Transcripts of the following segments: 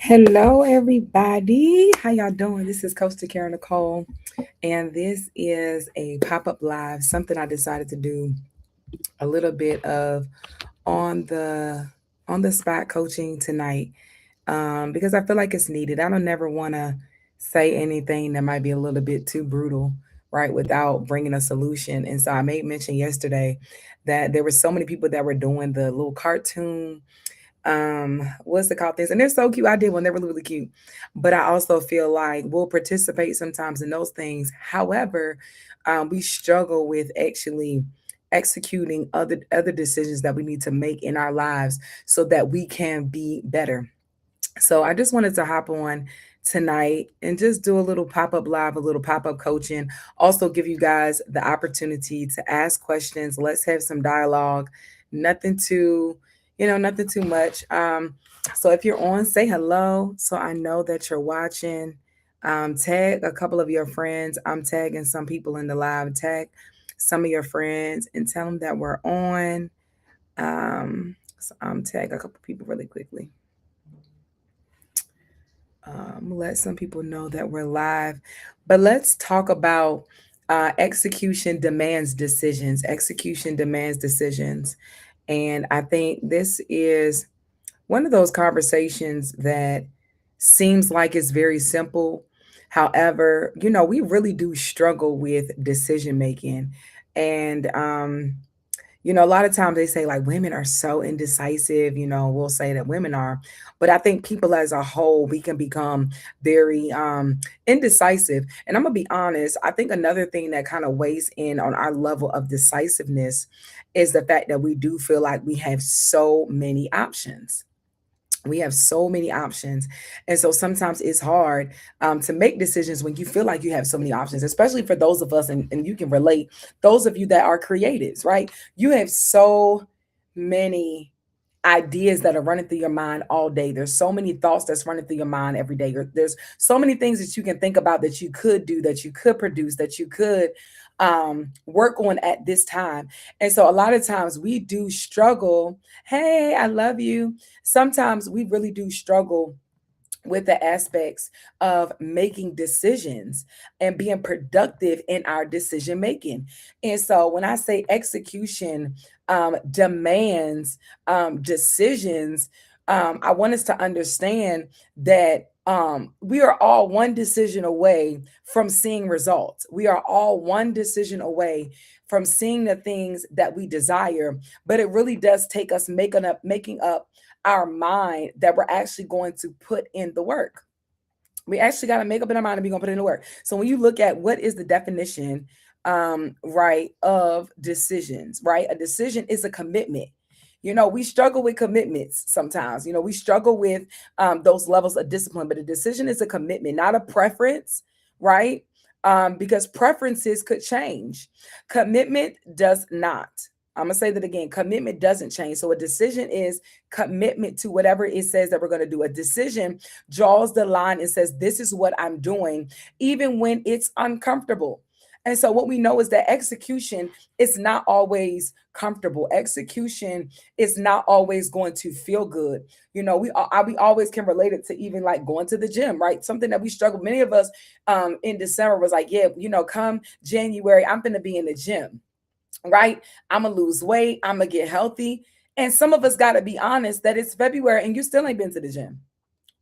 Hello, everybody. How y'all doing? This is Coach Karen Nicole, and this is a pop-up live. Something I decided to do a little bit of on the on the spot coaching tonight, because I feel like it's needed. I don't never want to say anything that might be a little bit too brutal, right? Without bringing a solution. And so I made mention yesterday that there were so many people that were doing the little cartoon what's it called things, and they're so cute. I did one, they're really really cute, but I also feel like we'll participate sometimes in those things. However, we struggle with actually executing other decisions that we need to make in our lives so that we can be better. So I just wanted to hop on tonight and just do a little pop-up live, a little pop-up coaching. Also give you guys the opportunity to ask questions. Let's have some dialogue. Nothing too, nothing too much. So if you're on, say hello so I know that you're watching. Tag a couple of your friends. I'm tagging some people in the live. Tag some of your friends and tell them that we're on. So tag a couple people really quickly. Let some people know that we're live. But let's talk about execution demands decisions. Execution demands decisions. And I think this is one of those conversations that seems like it's very simple. However, we really do struggle with decision making. And a lot of times they say like women are so indecisive, we'll say that women are, but I think people as a whole, we can become very indecisive. And I'm gonna be honest, I think another thing that kind of weighs in on our level of decisiveness is the fact that we do feel like we have so many options. We have so many options. And so sometimes it's hard to make decisions when you feel like you have so many options, especially for those of us, and you can relate, those of you that are creatives, right? You have so many ideas that are running through your mind all day. There's so many thoughts that's running through your mind every day. There's so many things that you can think about that you could do, that you could produce, that you could work on at this time. And so a lot of times we do struggle. Hey, I love you. Sometimes we really do struggle with the aspects of making decisions and being productive in our decision making. And so when I say execution demands decisions, I want us to understand that we are all one decision away from seeing results. We are all one decision away from seeing the things that we desire, but it really does take us making up our mind that we're actually going to put in the work. We actually got to make up in our mind and we're going to put in the work. So when you look at what is the definition, right, of decisions, right? A decision is a commitment. We struggle with commitments sometimes. We struggle with those levels of discipline, but a decision is a commitment, not a preference, right? Because preferences could change. Commitment does not. I'm gonna say that again. Commitment doesn't change. So a decision is commitment to whatever it says that we're gonna do. A decision draws the line and says, "This is what I'm doing," even when it's uncomfortable. And so what we know is that execution is not always comfortable. Execution is not always going to feel good. We always can relate it to even like going to the gym, right? Something that we struggle. Many of us in December was like, yeah, come January, I'm gonna be in the gym, right? I'm gonna lose weight, I'm gonna get healthy. And some of us got to be honest that it's February and you still ain't been to the gym,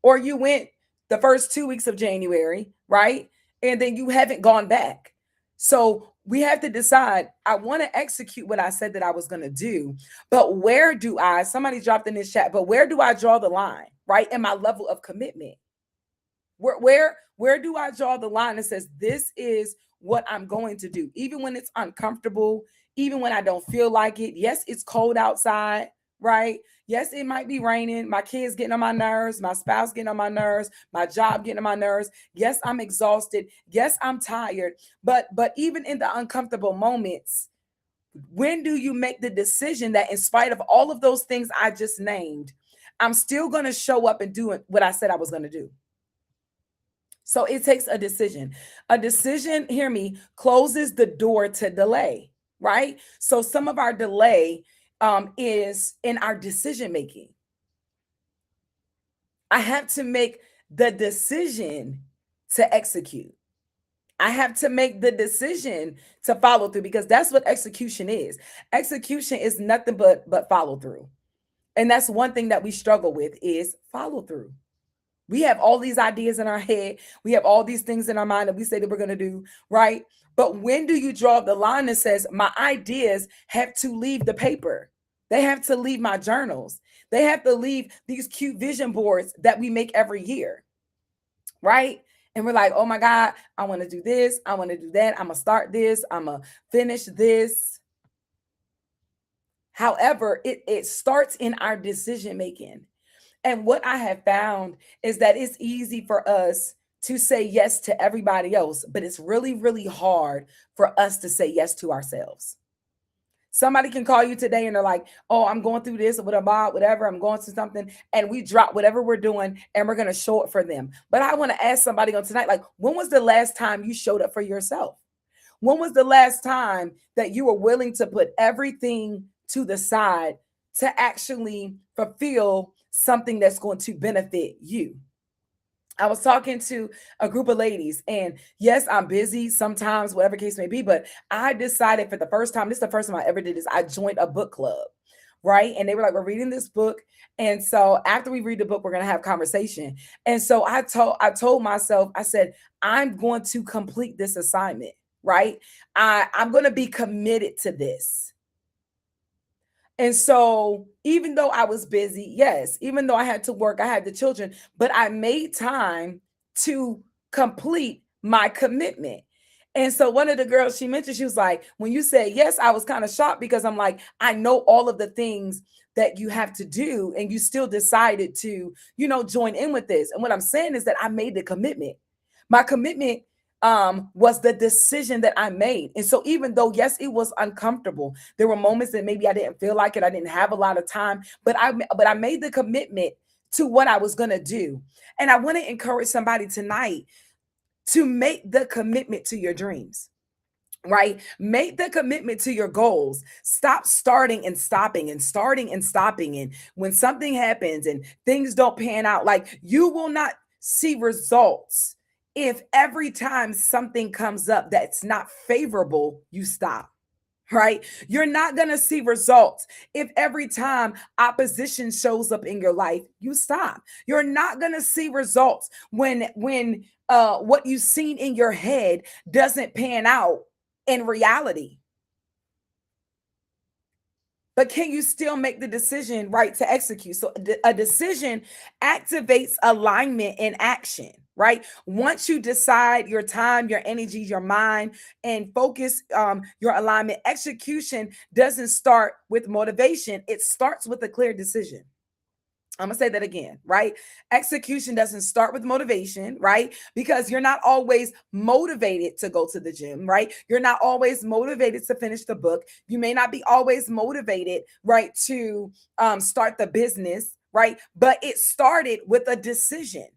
or you went the first 2 weeks of January, right? And then you haven't gone back. So we have to decide, I want to execute what I said that I was going to do, but where do somebody dropped in this chat, but where do I draw the line, right? In my level of commitment? Where do I draw the line that says this is what I'm going to do, even when it's uncomfortable, even when I don't feel like it? Yes, it's cold outside, right? Yes, it might be raining. My kids getting on my nerves, my spouse getting on my nerves, my job getting on my nerves. Yes, I'm exhausted. Yes, I'm tired. But even in the uncomfortable moments, when do you make the decision that in spite of all of those things I just named, I'm still going to show up and do what I said I was going to do? So it takes a decision. A decision, hear me, closes the door to delay, right? So some of our delay is in our decision making. I have to make the decision to execute. I have to make the decision to follow through, because that's what execution is. Execution is nothing but follow through. And that's one thing that we struggle with is follow through. We have all these ideas in our head. We have all these things in our mind that we say that we're going to do, right? But when do you draw the line that says my ideas have to leave the paper? They have to leave my journals. They have to leave these cute vision boards that we make every year, right? And we're like, oh my God, I want to do this. I want to do that. I'm going to start this. I'm going to finish this. However, it starts in our decision making. And what I have found is that it's easy for us to say yes to everybody else, but it's really, really hard for us to say yes to ourselves. Somebody can call you today and they're like, oh, I'm going through this or whatever, I'm going through something. And we drop whatever we're doing and we're going to show it for them. But I want to ask somebody on tonight, like, when was the last time you showed up for yourself? When was the last time that you were willing to put everything to the side to actually fulfill something that's going to benefit you? I was talking to a group of ladies, and yes, I'm busy sometimes, whatever case may be, but I decided for the first time, this is the first time I ever did this, I joined a book club, right? And they were like, we're reading this book. And so after we read the book, we're going to have conversation. And so I told myself, I said, I'm going to complete this assignment, right? I'm going to be committed to this. And so, even though I was busy, yes, even though I had to work, I had the children, but I made time to complete my commitment. And so, one of the girls she mentioned, she was like, when you said yes, I was kind of shocked, because I'm like, I know all of the things that you have to do, and you still decided to, join in with this. And what I'm saying is that I made the commitment. My commitment was the decision that I made. And so, even though, yes, it was uncomfortable, there were moments that maybe I didn't feel like it, I didn't have a lot of time, but I made the commitment to what I was going to do. And I want to encourage somebody tonight to make the commitment to your dreams. Right? Make the commitment to your goals. Stop starting and stopping and starting and stopping. And when something happens and things don't pan out, like, you will not see results if every time something comes up that's not favorable, you stop. Right? You're not going to see results if every time opposition shows up in your life, you stop. You're not going to see results when what you've seen in your head doesn't pan out in reality. But can you still make the decision, right, to execute? So a decision activates alignment in action, right? Once you decide your time, your energy, your mind, and focus your alignment, execution doesn't start with motivation. It starts with a clear decision. I'm going to say that again, right? Execution doesn't start with motivation, right? Because you're not always motivated to go to the gym, right? You're not always motivated to finish the book. You may not be always motivated, right, to start the business, right? But it started with a decision.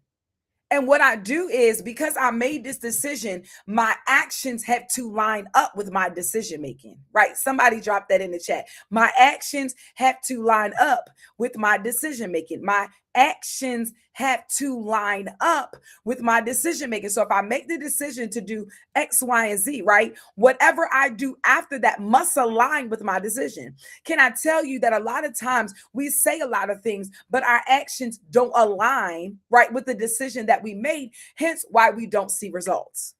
And what I do is, because I made this decision, my actions have to line up with my decision making, right? Somebody dropped that in the chat. My actions have to line up with my decision making. My actions have to line up with my decision making. So if I make the decision to do X, Y, and Z, right, whatever I do after that must align with my decision. Can I tell you that a lot of times we say a lot of things, but our actions don't align, right, with the decision that we made, hence why we don't see results.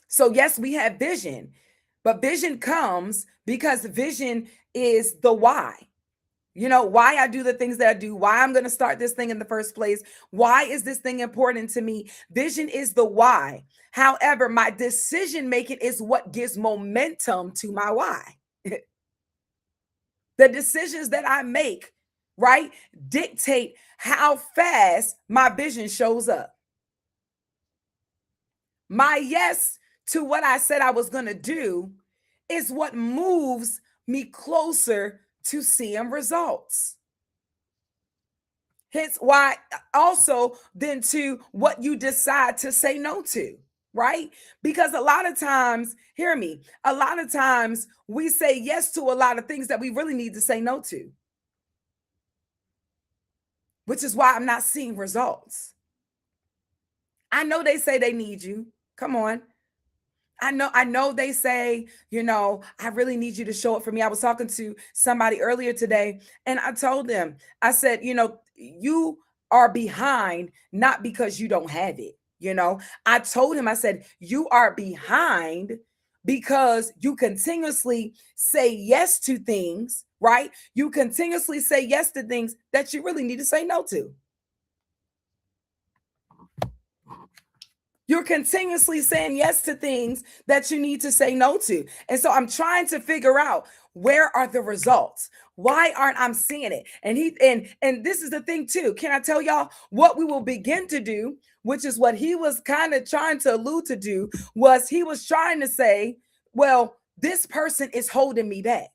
So yes, we have vision, but vision comes because vision is the why. Why I do the things that I do, why I'm going to start this thing in the first place. Why is this thing important to me? Vision is the why. However, my decision making is what gives momentum to my why. The decisions that I make, right, dictate how fast my vision shows up. My yes to what I said I was going to do is what moves me closer to seeing results. Hence why also then to what you decide to say no to, right? Because a lot of times, hear me, a lot of times we say yes to a lot of things that we really need to say no to. which is why I'm not seeing results. I know they say they need you. Come on. I know they say, I really need you to show up for me. I was talking to somebody earlier today and I told them, I said, you are behind not because you don't have it. I told him, I said, you are behind because you continuously say yes to things, right? You continuously say yes to things that you really need to say no to. You're continuously saying yes to things that you need to say no to. And so I'm trying to figure out, where are the results? Why aren't I seeing it? And this is the thing too. Can I tell y'all what we will begin to do, which is what he was kind of trying to allude to do, was he was trying to say, well, this person is holding me back.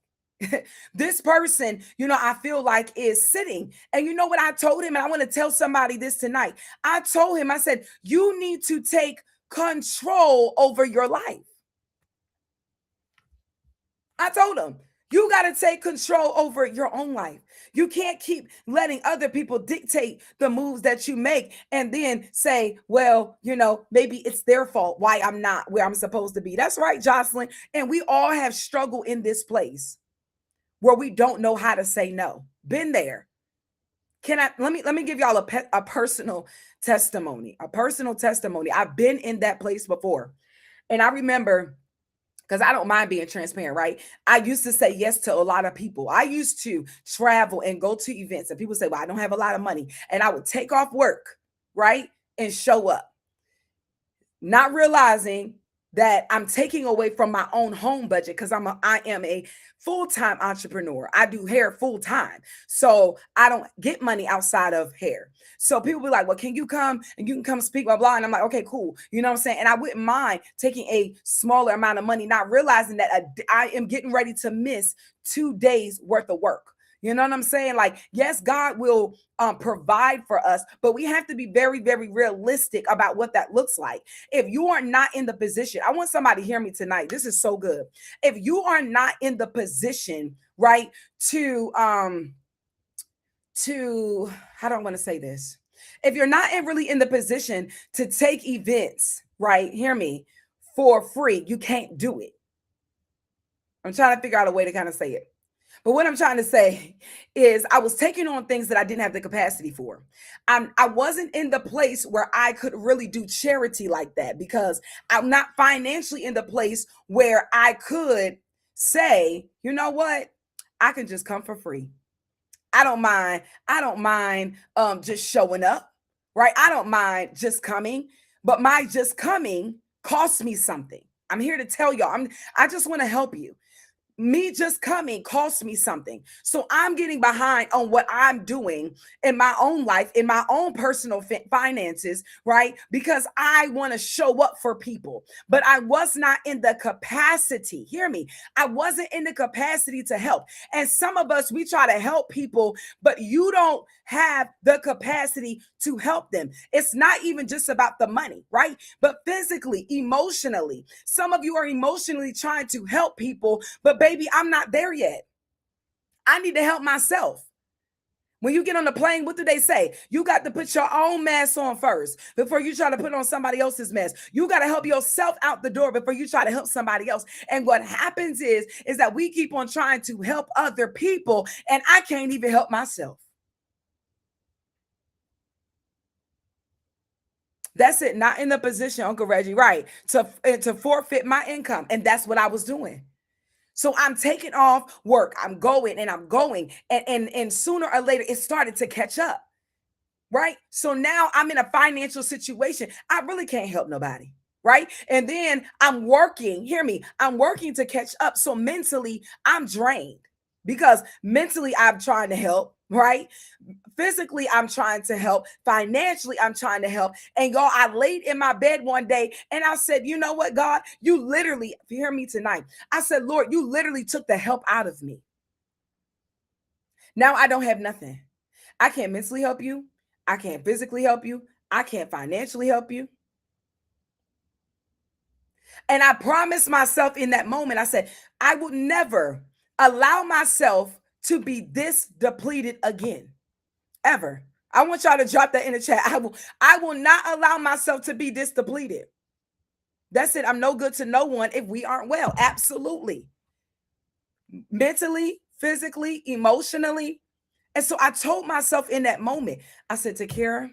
This person, I feel like is sitting. And you know what I told him? And I want to tell somebody this tonight. I told him, I said, you need to take control over your life. I told him, you got to take control over your own life. You can't keep letting other people dictate the moves that you make and then say, well, maybe it's their fault why I'm not where I'm supposed to be. That's right, Jocelyn. And we all have struggled in this place where we don't know how to say no. Been there. Let me give y'all a personal testimony. A personal testimony. I've been in that place before. And I remember, because I don't mind being transparent, right? I used to say yes to a lot of people. I used to travel and go to events, and people say, well, I don't have a lot of money. And I would take off work, right? And show up. Not realizing that I'm taking away from my own home budget, because I am a full-time entrepreneur. I do hair full-time. So I don't get money outside of hair. So people be like, well, can you come and you can come speak, blah, blah. And I'm like, okay, cool. You know what I'm saying? And I wouldn't mind taking a smaller amount of money, not realizing that I am getting ready to miss 2 days worth of work. You know what I'm saying? Like, yes, God will provide for us, but we have to be very, very realistic about what that looks like. If you are not in the position, I want somebody to hear me tonight. This is so good. If you are not in the position, right, to how do I want to say this? If you're not really in the position to take events, right, hear me, for free, you can't do it. I'm trying to figure out a way to kind of say it. But what I'm trying to say is I was taking on things that I didn't have the capacity for. I wasn't in the place where I could really do charity like that, because I'm not financially in the place where I could say, you know what? I can just come for free. I don't mind. I don't mind just showing up, right? I don't mind just coming, but my just coming costs me something. I'm here to tell y'all. I just want to help you. Me just coming costs me something. So I'm getting behind on what I'm doing in my own life, in my own personal finances, right? Because I want to show up for people, but I was not in the capacity. Hear me. I wasn't in the capacity to help. And some of us, we try to help people, but you don't have the capacity to help them. It's not even just about the money, right? But physically, emotionally, some of you are emotionally trying to help people, but baby, I'm not there yet. I need to help myself. When you get on the plane, what do they say? You got to put your own mask on first before you try to put on somebody else's mask. You got to help yourself out the door before you try to help somebody else. And what happens is that we keep on trying to help other people, and I can't even help myself. That's it. Not in the position, Uncle Reggie, right, to forfeit my income. And that's what I was doing. So I'm taking off work. I'm going and I'm going. And sooner or later, it started to catch up. Right. So now I'm in a financial situation. I really can't help nobody. Right. And then I'm working. Hear me. I'm working to catch up. So mentally, I'm drained, because mentally I'm trying to help. Right. Physically, I'm trying to help. Financially, I'm trying to help. And y'all, I laid in my bed one day and I said, you know what, God, you literally, if you hear me tonight, I said, Lord, you literally took the help out of me. Now I don't have nothing. I can't mentally help you. I can't physically help you. I can't financially help you. And I promised myself in that moment, I said, I would never allow myself to be this depleted again, ever. I want y'all to drop that in the chat. I will not allow myself to be this depleted. That's it. I'm no good to no one if we aren't well. Absolutely. Mentally, physically, emotionally. And so I told myself in that moment, I said, Takara,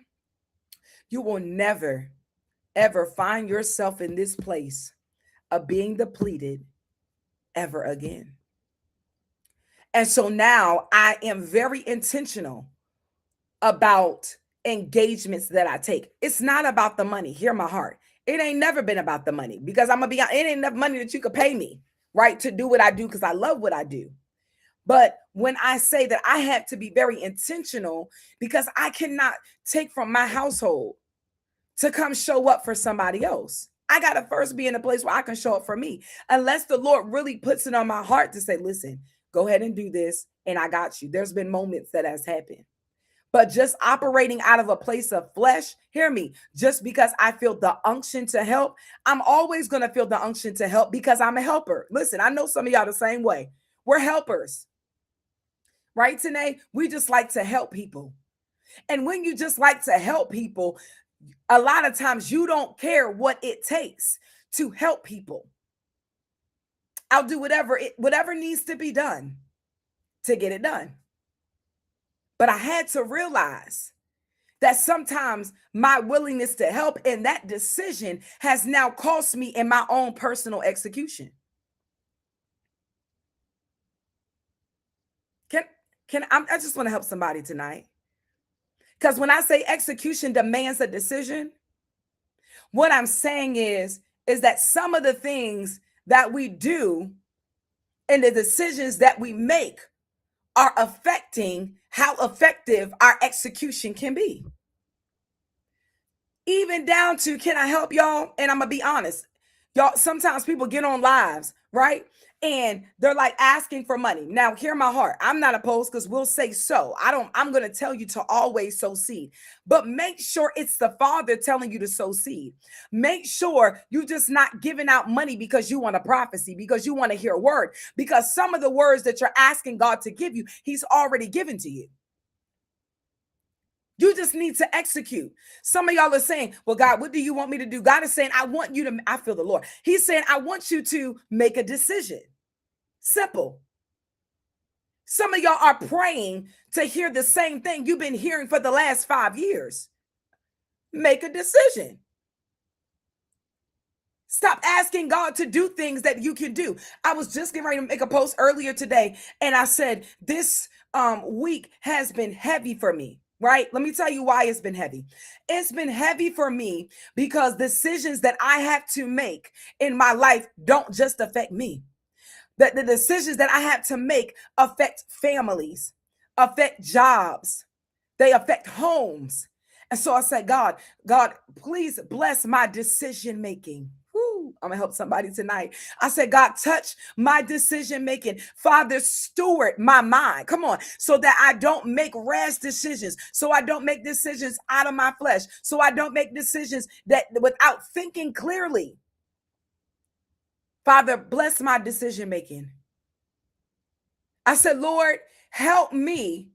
you will never, ever find yourself in this place of being depleted ever again. And so now I am very intentional about engagements that I take. It's not about the money. Hear my heart. It ain't never been about the money, because I'm gonna be, it ain't enough money that you could pay me, right, to do what I do, because I love what I do. But when I say that, I have to be very intentional, because I cannot take from my household to come show up for somebody else. I got to first be in a place where I can show up for me, unless the Lord really puts it on my heart to say, listen, go ahead and do this, and I got you. There's been moments that has happened. But just operating out of a place of flesh, hear me, just because I feel the unction to help, I'm always going to feel the unction to help, because I'm a helper. Listen, I know some of y'all the same way. We're helpers, right, Tanae? We just like to help people. And when you just like to help people, a lot of times you don't care what it takes to help people. I'll do whatever needs to be done to get it done. But I had to realize that sometimes my willingness to help and that decision has now cost me in my own personal execution. I just want to help somebody tonight. Because when I say execution demands a decision, what I'm saying is that some of the things that we do and the decisions that we make are affecting how effective our execution can be. Even down to, can I help y'all? And I'm gonna be honest, y'all, sometimes people get on lives, right? And they're like asking for money. Now, hear my heart. I'm not opposed, because we'll say so. I'm going to tell you to always sow seed, but make sure it's the Father telling you to sow seed. Make sure you just not giving out money because you want a prophecy, because you want to hear a word, because some of the words that you're asking God to give you, He's already given to you. You just need to execute. Some of y'all are saying, well, God, what do you want me to do? God is saying, I feel the Lord. He's saying, I want you to make a decision. Simple. Some of y'all are praying to hear the same thing you've been hearing for the last 5 years. Make a decision. Stop asking God to do things that you can do. I was just getting ready to make a post earlier today, and I said, this week has been heavy for me. Right? Let me tell you why it's been heavy. It's been heavy for me because decisions that I have to make in my life don't just affect me. That the decisions that I have to make affect families, affect jobs, they affect homes. And so I said, God, please bless my decision making. I'm gonna help somebody tonight. I said, God, touch my decision making. Father, steward my mind. Come on, so that I don't make rash decisions, so I don't make decisions out of my flesh, so I don't make decisions that without thinking clearly. Father, bless my decision making. I said, Lord, help me,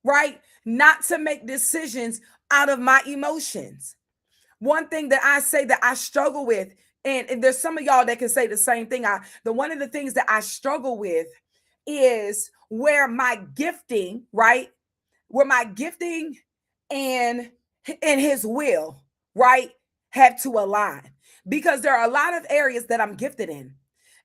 right, not to make decisions out of my emotions. One thing that I say that I struggle with, and there's some of y'all that can say the same thing. One of the things that I struggle with is where my gifting, right? Where my gifting and His will, right, have to align. Because there are a lot of areas that I'm gifted in.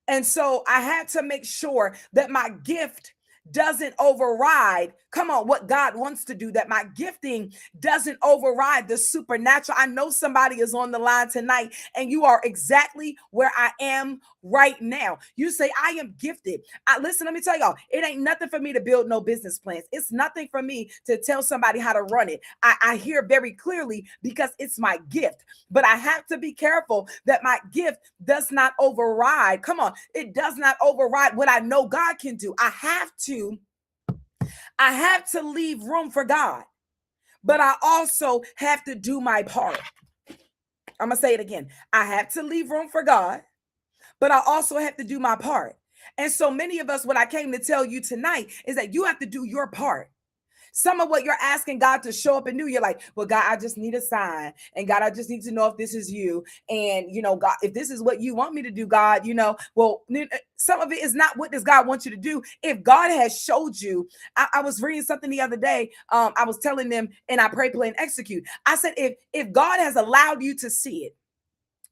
And so I had to make sure that my gift doesn't override, come on, what God wants to do, that my gifting doesn't override the supernatural. I know somebody is on the line tonight, and you are exactly where I am right now. You say, I am gifted. Listen, let me tell y'all, it ain't nothing for me to build no business plans. It's nothing for me to tell somebody how to run it. I hear very clearly, because it's my gift. But I have to be careful that my gift does not override. Come on, it does not override what I know God can do. I have to leave room for God, but I also have to do my part. I'm going to say it again. I have to leave room for God, but I also have to do my part. And so many of us, what I came to tell you tonight is that you have to do your part. Some of what you're asking God to show up and do, you're like, well, God, I just need a sign. And God, I just need to know if this is you. And, God, if this is what you want me to do, God, well, some of it is not what does God want you to do. If God has showed you, I was reading something the other day. I was telling them, and I pray, play, and execute. I said, if God has allowed you to see it,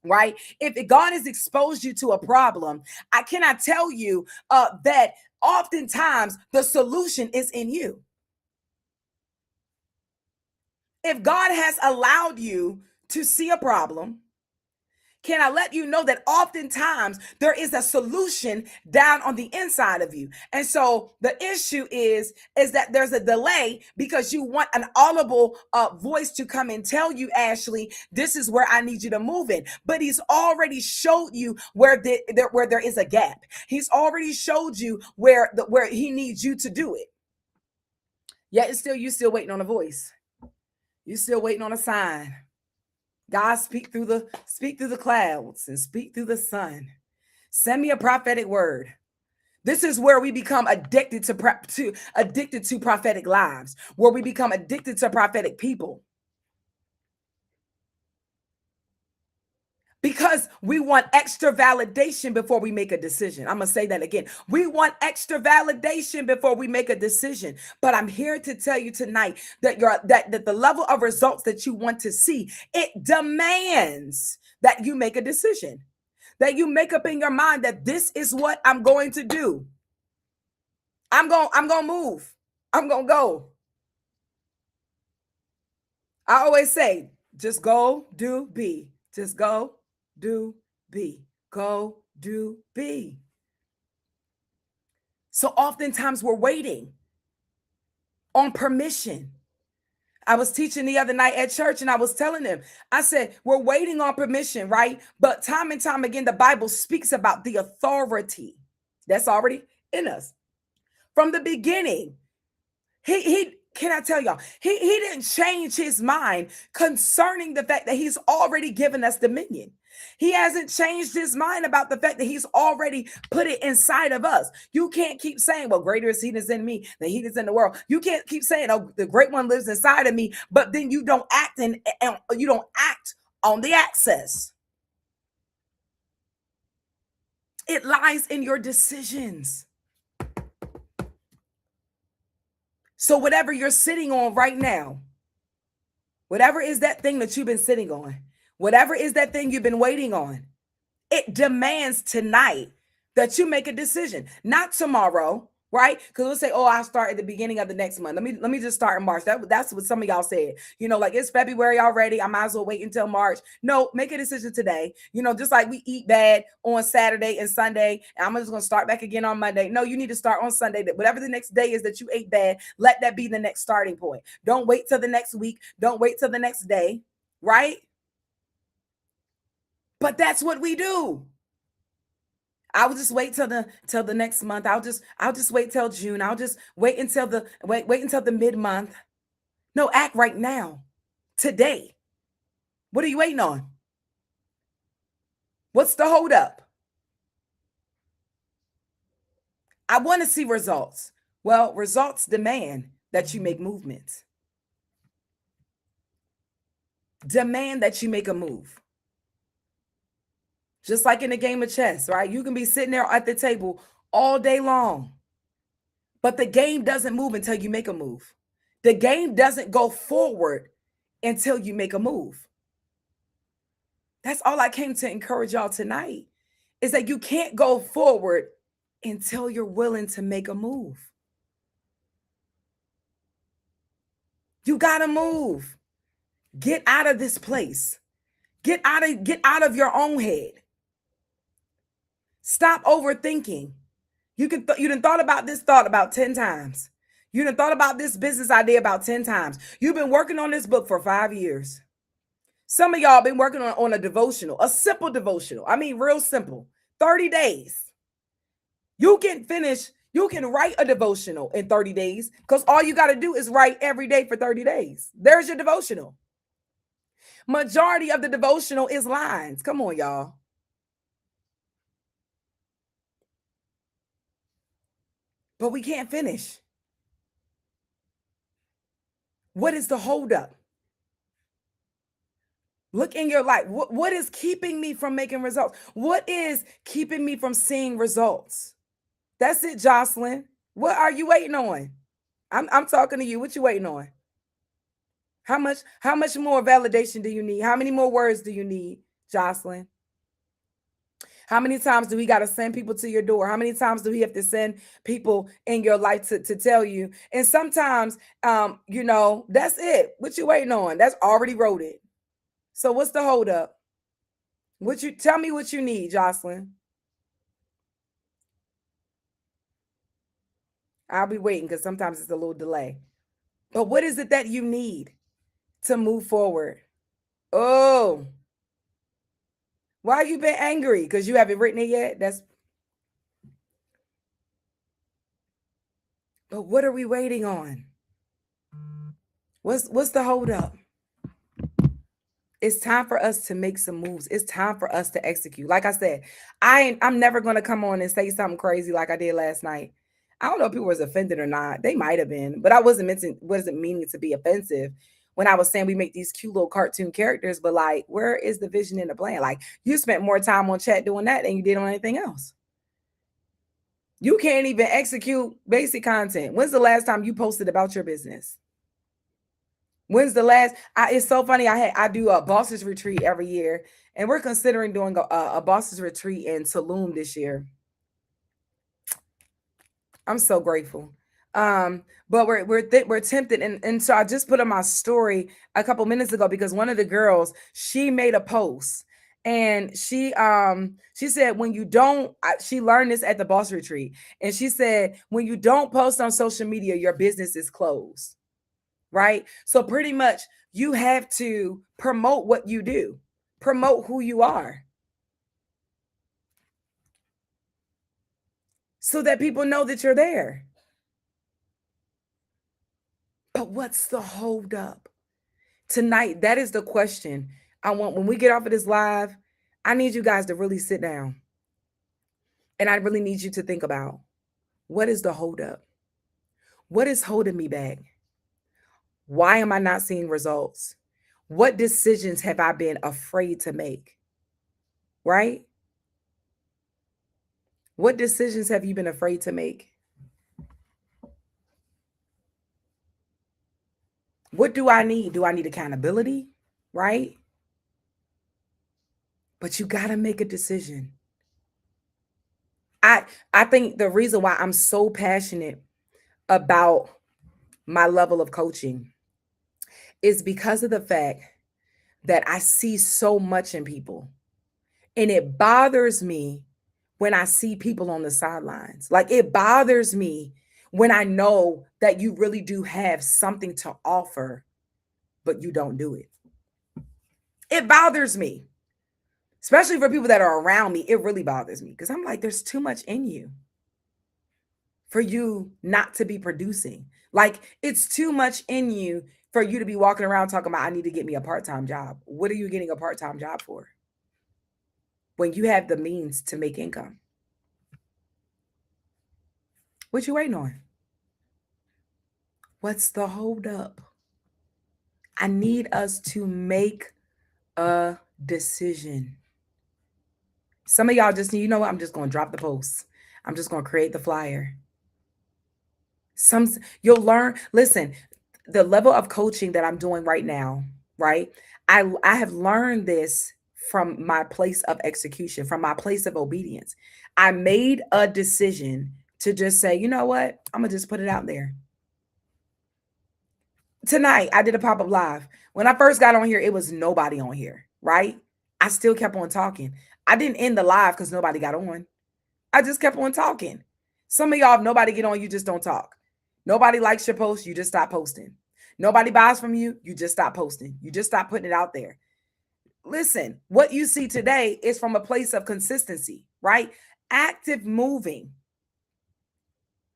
right? If God has exposed you to a problem, I cannot tell you that oftentimes the solution is in you. If God has allowed you to see a problem, can I let you know that oftentimes there is a solution down on the inside of you? And so the issue is that there's a delay because you want an audible voice to come and tell you, Ashley, this is where I need you to move in. But he's already showed you where there is a gap. He's already showed you where he needs you to do it. Yet it's still you still waiting on a voice. You still waiting on a sign. God, speak through the clouds and speak through the sun. Send me a prophetic word. This is where we become addicted to prophetic lives, where we become addicted to prophetic people. Because we want extra validation before we make a decision. I'm going to say that again. We want extra validation before we make a decision. But I'm here to tell you tonight that that the level of results that you want to see, it demands that you make a decision. That you make up in your mind that this is what I'm going to do. I'm going to move. I'm going to go. I always say, just go, do, be. Just go, do, be. Go, do, be. So oftentimes we're waiting on permission. I was teaching the other night at church and I was telling them, I said, we're waiting on permission, right? But time and time again, the Bible speaks about the authority that's already in us. From the beginning, he can I tell y'all, he didn't change his mind concerning the fact that he's already given us dominion. He hasn't changed his mind about the fact that he's already put it inside of us. You can't keep saying, well, greater is he that's in me than he that's in the world. You can't keep saying, oh, the great one lives inside of me, but then you don't act and you don't act on the access. It lies in your decisions. So whatever you're sitting on right now, whatever is that thing that you've been sitting on, whatever is that thing you've been waiting on, it demands tonight that you make a decision, not tomorrow, right? Because we'll say, oh, I'll start at the beginning of the next month. Let me just start in March. That's what some of y'all said. Like it's February already. I might as well wait until March. No, make a decision today. Just like we eat bad on Saturday and Sunday, and I'm just going to start back again on Monday. No, you need to start on Sunday. Whatever the next day is that you ate bad, let that be the next starting point. Don't wait till the next week. Don't wait till the next day, right? But that's what we do. I'll just wait till the next month. I'll just wait till June. I'll just wait until the mid-month. No, act right now. Today. What are you waiting on? What's the hold up? I want to see results. Well, results demand that you make movements. Demand that you make a move. Just like in a game of chess, right? You can be sitting there at the table all day long, but the game doesn't move until you make a move. The game doesn't go forward until you make a move. That's all I came to encourage y'all tonight, is that you can't go forward until you're willing to make a move. You got to move. Get out of this place. Get out of your own head. Stop overthinking. You done thought about this thought about 10 times. You done thought about this business idea about 10 times. You've been working on this book for 5 years. Some of y'all been working on a devotional, a simple devotional. I mean, real simple. 30 days. You can write a devotional in 30 days because all you got to do is write every day for 30 days. There's your devotional. Majority of the devotional is lines. Come on, y'all. But we can't finish. What is the holdup? Look in your life. What is keeping me from making results? What is keeping me from seeing results? That's it, Jocelyn. What are you waiting on? I'm talking to you. What you waiting on? How much more validation do you need? How many more words do you need, Jocelyn? How many times do we got to send people to your door? How many times do we have to send people in your life to tell you? And sometimes, that's it. What you waiting on? That's already wrote it. So what's the holdup? What you tell me what you need, Jocelyn? I'll be waiting because sometimes it's a little delay. But what is it that you need to move forward? Oh, why you been angry? Because you haven't written it yet? But what are we waiting on? What's the holdup? It's time for us to make some moves. It's time for us to execute. Like I said, I'm never gonna come on and say something crazy like I did last night. I don't know if people was offended or not. They might have been, but I wasn't meaning to be offensive when I was saying we make these cute little cartoon characters, but like, where is the vision and the plan? Like, you spent more time on chat doing that than you did on anything else. You can't even execute basic content. When's the last time you posted about your business? When's the last? It's so funny. I do a bosses retreat every year, and we're considering doing a bosses retreat in Tulum this year. I'm so grateful. But we're tempted, and so I just put on my story a couple minutes ago because one of the girls, she made a post, and she said when you don't, she learned this at the boss retreat, and she said when you don't post on social media, your business is closed. Right? So pretty much you have to promote what you do, promote who you are, so that people know that you're there. But what's the holdup? Tonight, that is the question I want. When we get off of this live, I need you guys to really sit down. And I really need you to think about, what is the holdup? What is holding me back? Why am I not seeing results? What decisions have I been afraid to make? Right? What decisions have you been afraid to make? What do I need? Do I need accountability? Right? But you got to make a decision. I think the reason why I'm so passionate about my level of coaching is because of the fact that I see so much in people. And it bothers me when I see people on the sidelines. Like, it bothers me when I know that you really do have something to offer, but you don't do it. It bothers me, especially for people that are around me. It really bothers me because I'm like, there's too much in you for you not to be producing. Like, it's too much in you for you to be walking around talking about, I need to get me a part-time job. What are you getting a part-time job for when you have the means to make income? What you waiting on? What's the holdup? I need us to make a decision. Some of y'all just, you know what? I'm just going to drop the post. I'm just going to create the flyer. You'll learn. Listen, the level of coaching that I'm doing right now, right? I have learned this from my place of execution, from my place of obedience. I made a decision to just say, you know what? I'm gonna just put it out there. Tonight, I did a pop-up live. When I first got on here, it was nobody on here, right? I still kept on talking. I didn't end the live because nobody got on. I just kept on talking. Some of y'all, if nobody get on, you just don't talk. Nobody likes your post, you just stop posting. Nobody buys from you, you just stop posting. You just stop putting it out there. Listen, what you see today is from a place of consistency, right? Active moving.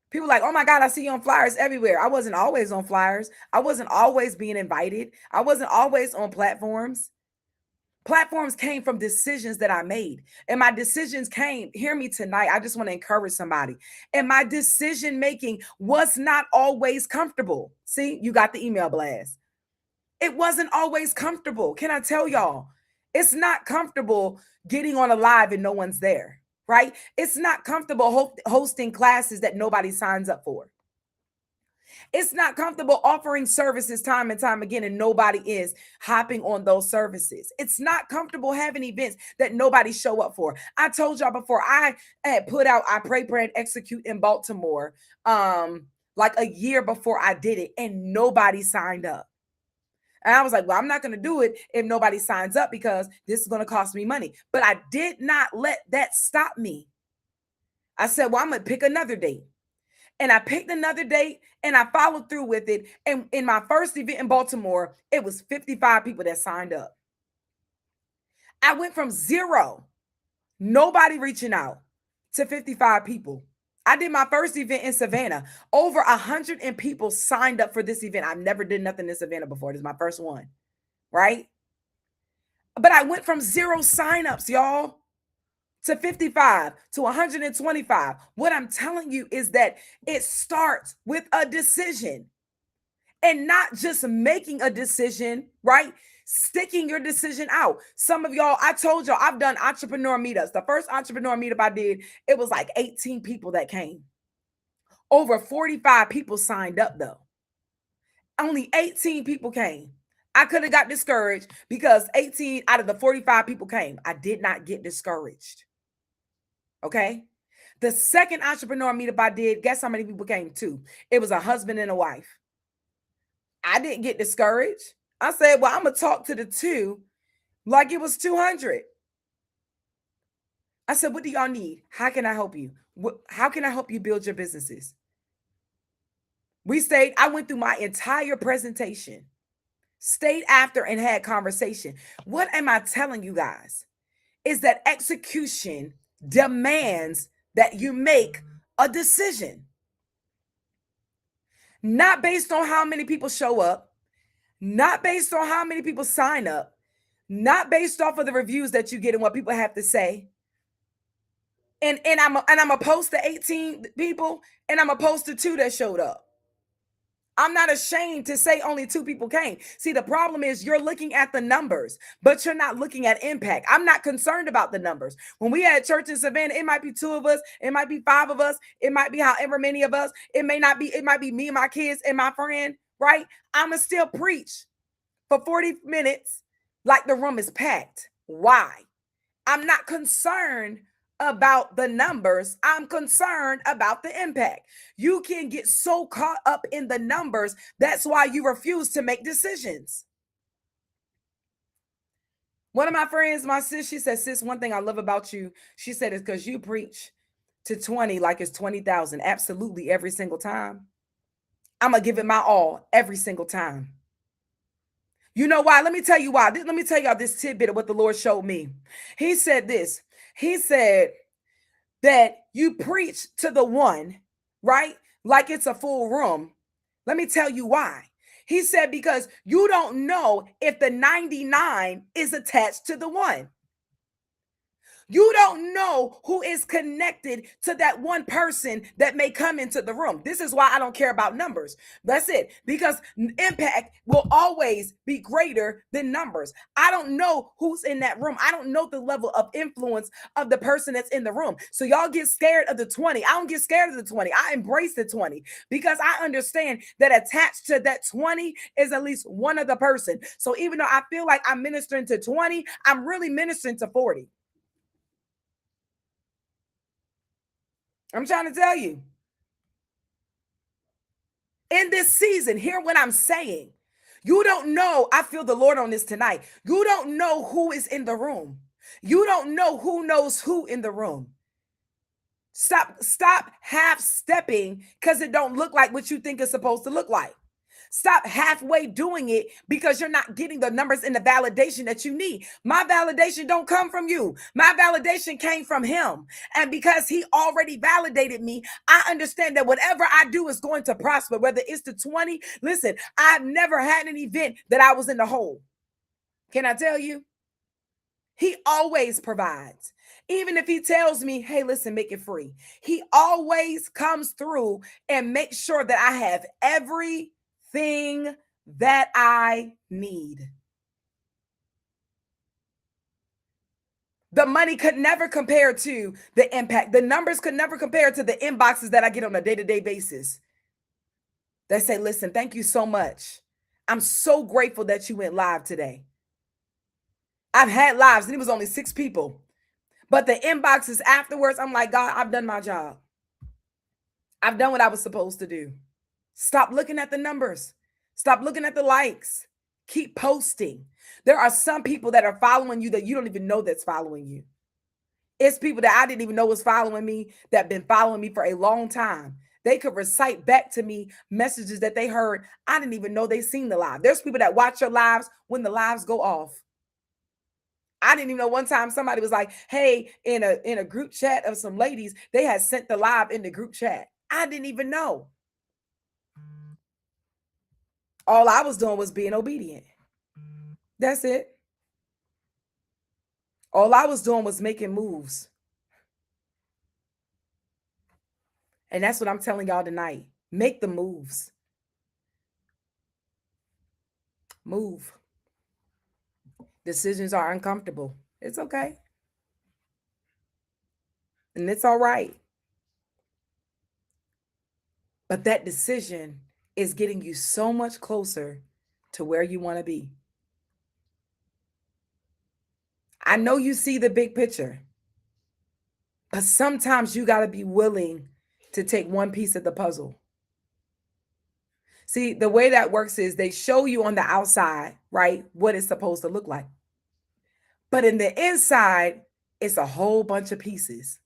People like, oh my God, I see you on flyers everywhere. I wasn't always on flyers. I wasn't always being invited. I wasn't always on platforms. Platforms came from decisions that I made. And my decisions came, hear me tonight. I just want to encourage somebody. And my decision making was not always comfortable. See, you got the email blast. It wasn't always comfortable. Can I tell y'all? It's not comfortable getting on a live and no one's there, right? It's not comfortable hosting classes that nobody signs up for. It's not comfortable offering services time and time again and nobody is hopping on those services. It's not comfortable having events that nobody show up for. I told y'all before, I had put out I Pray, Pray, and Execute in Baltimore like a year before I did it and nobody signed up. And I was like, well, I'm not going to do it if nobody signs up because this is going to cost me money. But I did not let that stop me. I said, well, I'm going to pick another date. And I picked another date and I followed through with it. And in my first event in Baltimore, it was 55 people that signed up. I went from 0, nobody reaching out, to 55 people. I did my first event in Savannah. Over 100 people signed up for this event. I've never did nothing in Savannah before. This is my first one, right? But I went from 0 signups, y'all, to 55, to 125. What I'm telling you is that it starts with a decision and not just making a decision, right? Sticking your decision out. Some of y'all, I told y'all, I've done entrepreneur meetups. The first entrepreneur meetup I did, it was like 18 people that came. Over 45 people signed up though. Only 18 people came. I could have got discouraged because 18 out of the 45 people came. I did not get discouraged. Okay. The second entrepreneur meetup I did, guess how many people came to? It was a husband and a wife. I didn't get discouraged. I said, well, I'm going to talk to the two like it was 200. I said, what do y'all need? How can I help you? How can I help you build your businesses? I went through my entire presentation, stayed after and had conversation. What am I telling you guys? Is that execution demands that you make a decision. Not based on how many people show up, not based on how many people sign up, not based off of the reviews that you get and what people have to say. And I'm gonna post the 18 people and I'm gonna post the 2 that showed up. I'm not ashamed to say only 2 people came. See, the problem is you're looking at the numbers, but you're not looking at impact. I'm not concerned about the numbers. When we had church in Savannah, it might be 2 of us, it might be 5 of us, it might be however many of us. It might be me and my kids and my friend, right? I'ma still preach for 40 minutes like the room is packed. Why? I'm not concerned about the numbers. I'm concerned about the impact. You can get so caught up in the numbers. That's why you refuse to make decisions. One of my friends, my sis, she said, sis, one thing I love about you, she said, is because you preach to 20 like it's 20,000. Absolutely, every single time. I'm going to give it my all every single time. You know why? Let me tell you why. Let me tell y'all this tidbit of what the Lord showed me. He said this. He said that you preach to the one, right? Like it's a full room. Let me tell you why. He said, because you don't know if the 99 is attached to the one. You don't know who is connected to that one person that may come into the room. This is why I don't care about numbers. That's it. Because impact will always be greater than numbers. I don't know who's in that room. I don't know the level of influence of the person that's in the room. So y'all get scared of the 20. I don't get scared of the 20. I embrace the 20 because I understand that attached to that 20 is at least one other person. So even though I feel like I'm ministering to 20, I'm really ministering to 40. I'm trying to tell you. In this season, hear what I'm saying. You don't know. I feel the Lord on this tonight. You don't know who is in the room. You don't know who knows who in the room. Stop half stepping because it don't look like what you think it's supposed to look like. Stop halfway doing it because you're not getting the numbers and the validation that you need. My validation don't come from you. My validation came from him. And because he already validated me, I understand that whatever I do is going to prosper, whether it's the 20. Listen, I've never had an event that I was in the hole. Can I tell you? He always provides. Even if he tells me, hey, listen, make it free, he always comes through and makes sure that I have everything that I need. The money could never compare to the impact. The numbers could never compare to the inboxes that I get on a day-to-day basis. They say, listen, thank you so much. I'm so grateful that you went live today. I've had lives and it was only 6 people. But the inboxes afterwards, I'm like, God, I've done my job. I've done what I was supposed to do. Stop looking at the numbers. Stop looking at the likes. Keep posting. There are some people that are following you that you don't even know that's following you. It's people that I didn't even know was following me, that been following me for a long time. They could recite back to me messages that they heard. I didn't even know they seen the live. There's people that watch your lives when the lives go off. I didn't even know one time somebody was like, hey, in a group chat of some ladies, they had sent the live in the group chat. I didn't even know. All I was doing was being obedient. That's it. All I was doing was making moves. And that's what I'm telling y'all tonight. Make the moves. Move. Decisions are uncomfortable. It's okay. And it's all right. But that decision is getting you so much closer to where you want to be. I know you see the big picture, but sometimes you got to be willing to take one piece of the puzzle. See, the way that works is they show you on the outside, right, what it's supposed to look like. But in the inside, it's a whole bunch of pieces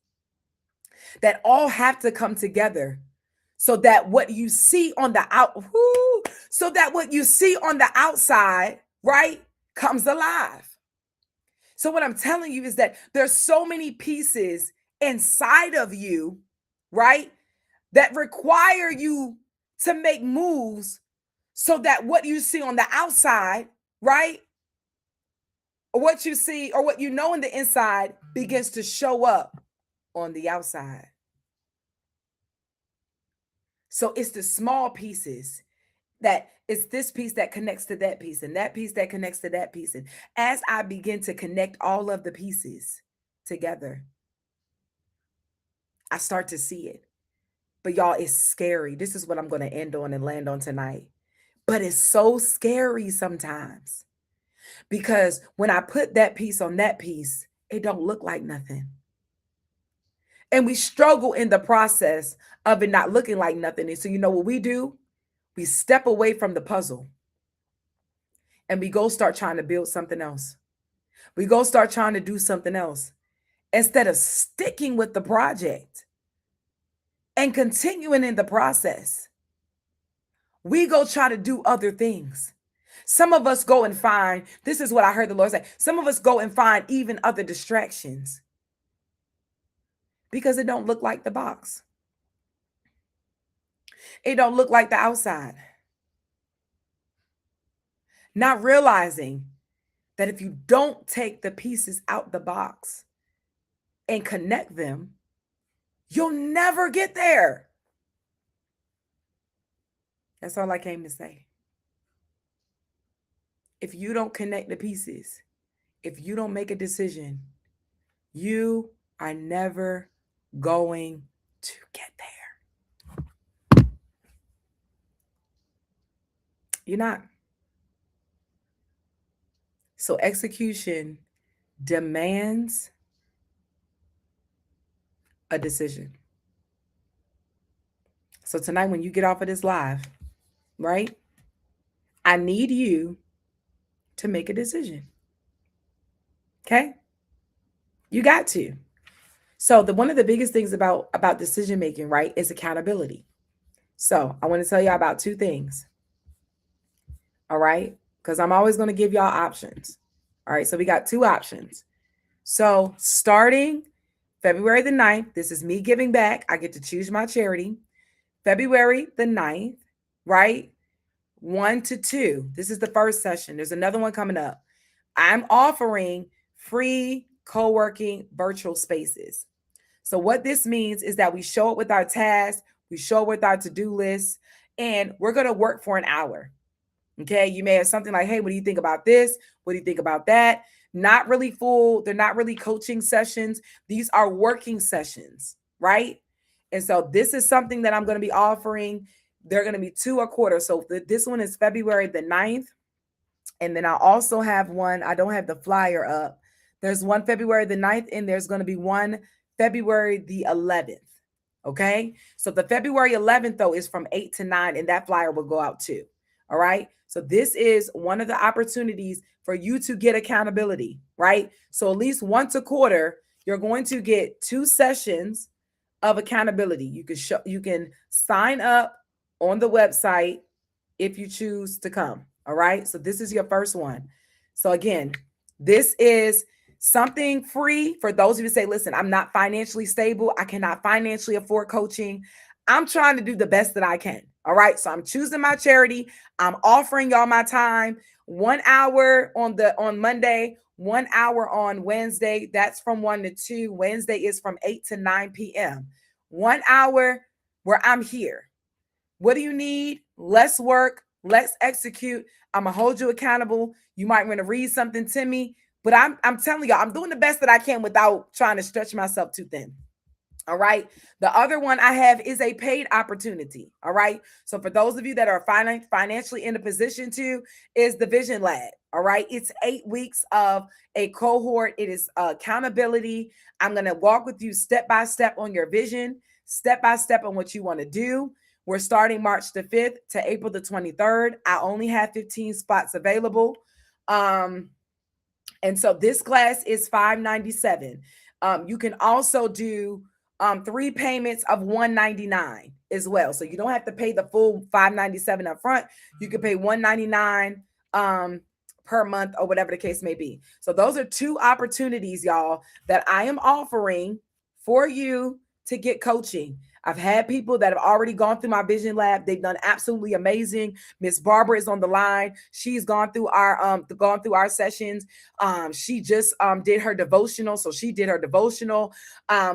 that all have to come together so that what you see on the outside, right, comes alive. So what I'm telling you is that there's so many pieces inside of you, right, that require you to make moves so that what you see on the outside, right, or what you see or what you know in the inside begins to show up on the outside. So it's the small pieces that it's this piece that connects to that piece and that piece that connects to that piece. And as I begin to connect all of the pieces together, I start to see it. But y'all, it's scary. This is what I'm going to end on and land on tonight. But it's so scary sometimes because when I put that piece on that piece, it don't look like nothing. And we struggle in the process of it not looking like nothing. And so you know what we do? We step away from the puzzle and we go start trying to build something else. We go start trying to do something else instead of sticking with the project and continuing in the process. We go try to do other things. Some of us go and find, this is what I heard the Lord say, some of us go and find even other distractions because it don't look like the box. It don't look like the outside. Not realizing that if you don't take the pieces out the box and connect them, you'll never get there. That's all I came to say. If you don't connect the pieces, if you don't make a decision, you are never going to get there. You're not. So execution demands a decision. So tonight, when you get off of this live, right, I need you to make a decision. Okay? You got to. So one of the biggest things about decision making, right, is accountability. So I want to tell y'all about 2 things. All right? Because I'm always going to give y'all options. All right. So we got 2 options. So starting February the 9th, this is me giving back. I get to choose my charity. February the 9th, right? 1 to 2. This is the first session. There's another one coming up. I'm offering free co-working virtual spaces. So what this means is that we show up with our tasks, we show up with our to-do list, and we're going to work for an hour. Okay. You may have something like, hey, what do you think about this? What do you think about that? Not really full. They're not really coaching sessions. These are working sessions, right? And so this is something that I'm going to be offering. They're going to be 2 a quarter. So this one is February the 9th. And then I also have one. I don't have the flyer up. There's one February the 9th, and there's going to be one February the 11th. Okay. So the February 11th, though, is from 8 to 9, and that flyer will go out too. All right. So this is one of the opportunities for you to get accountability, right? So at least once a quarter, you're going to get 2 sessions of accountability. You can sign up on the website if you choose to come. All right. So this is your first one. So again, this is something free for those of you who say, listen, I'm not financially stable. I cannot financially afford coaching. I'm trying to do the best that I can. All right. So I'm choosing my charity. I'm offering y'all my time. 1 hour on Monday, 1 hour on Wednesday. That's from 1 to 2. Wednesday is from 8 to 9 p.m. 1 hour where I'm here. What do you need? Let's work. Let's execute. I'm going to hold you accountable. You might want to read something to me, but I'm telling y'all, I'm doing the best that I can without trying to stretch myself too thin. All right. The other one I have is a paid opportunity. All right. So for those of you that are financially in a position to, is the Vision Lab. All right. It's 8 weeks of a cohort. It is accountability. I'm going to walk with you step by step on your vision, step by step on what you want to do. We're starting March the 5th to April the 23rd. I only have 15 spots available. And so this class is $597. You can also do 3 payments of $199 as well. So you don't have to pay the full $597 up front. You can pay $199 per month or whatever the case may be. So those are 2 opportunities, y'all, that I am offering for you to get coaching. I've had people that have already gone through my Vision Lab. They've done absolutely amazing. Miss Barbara is on the line. She's gone through our sessions. She just did her devotional. So she did her devotional.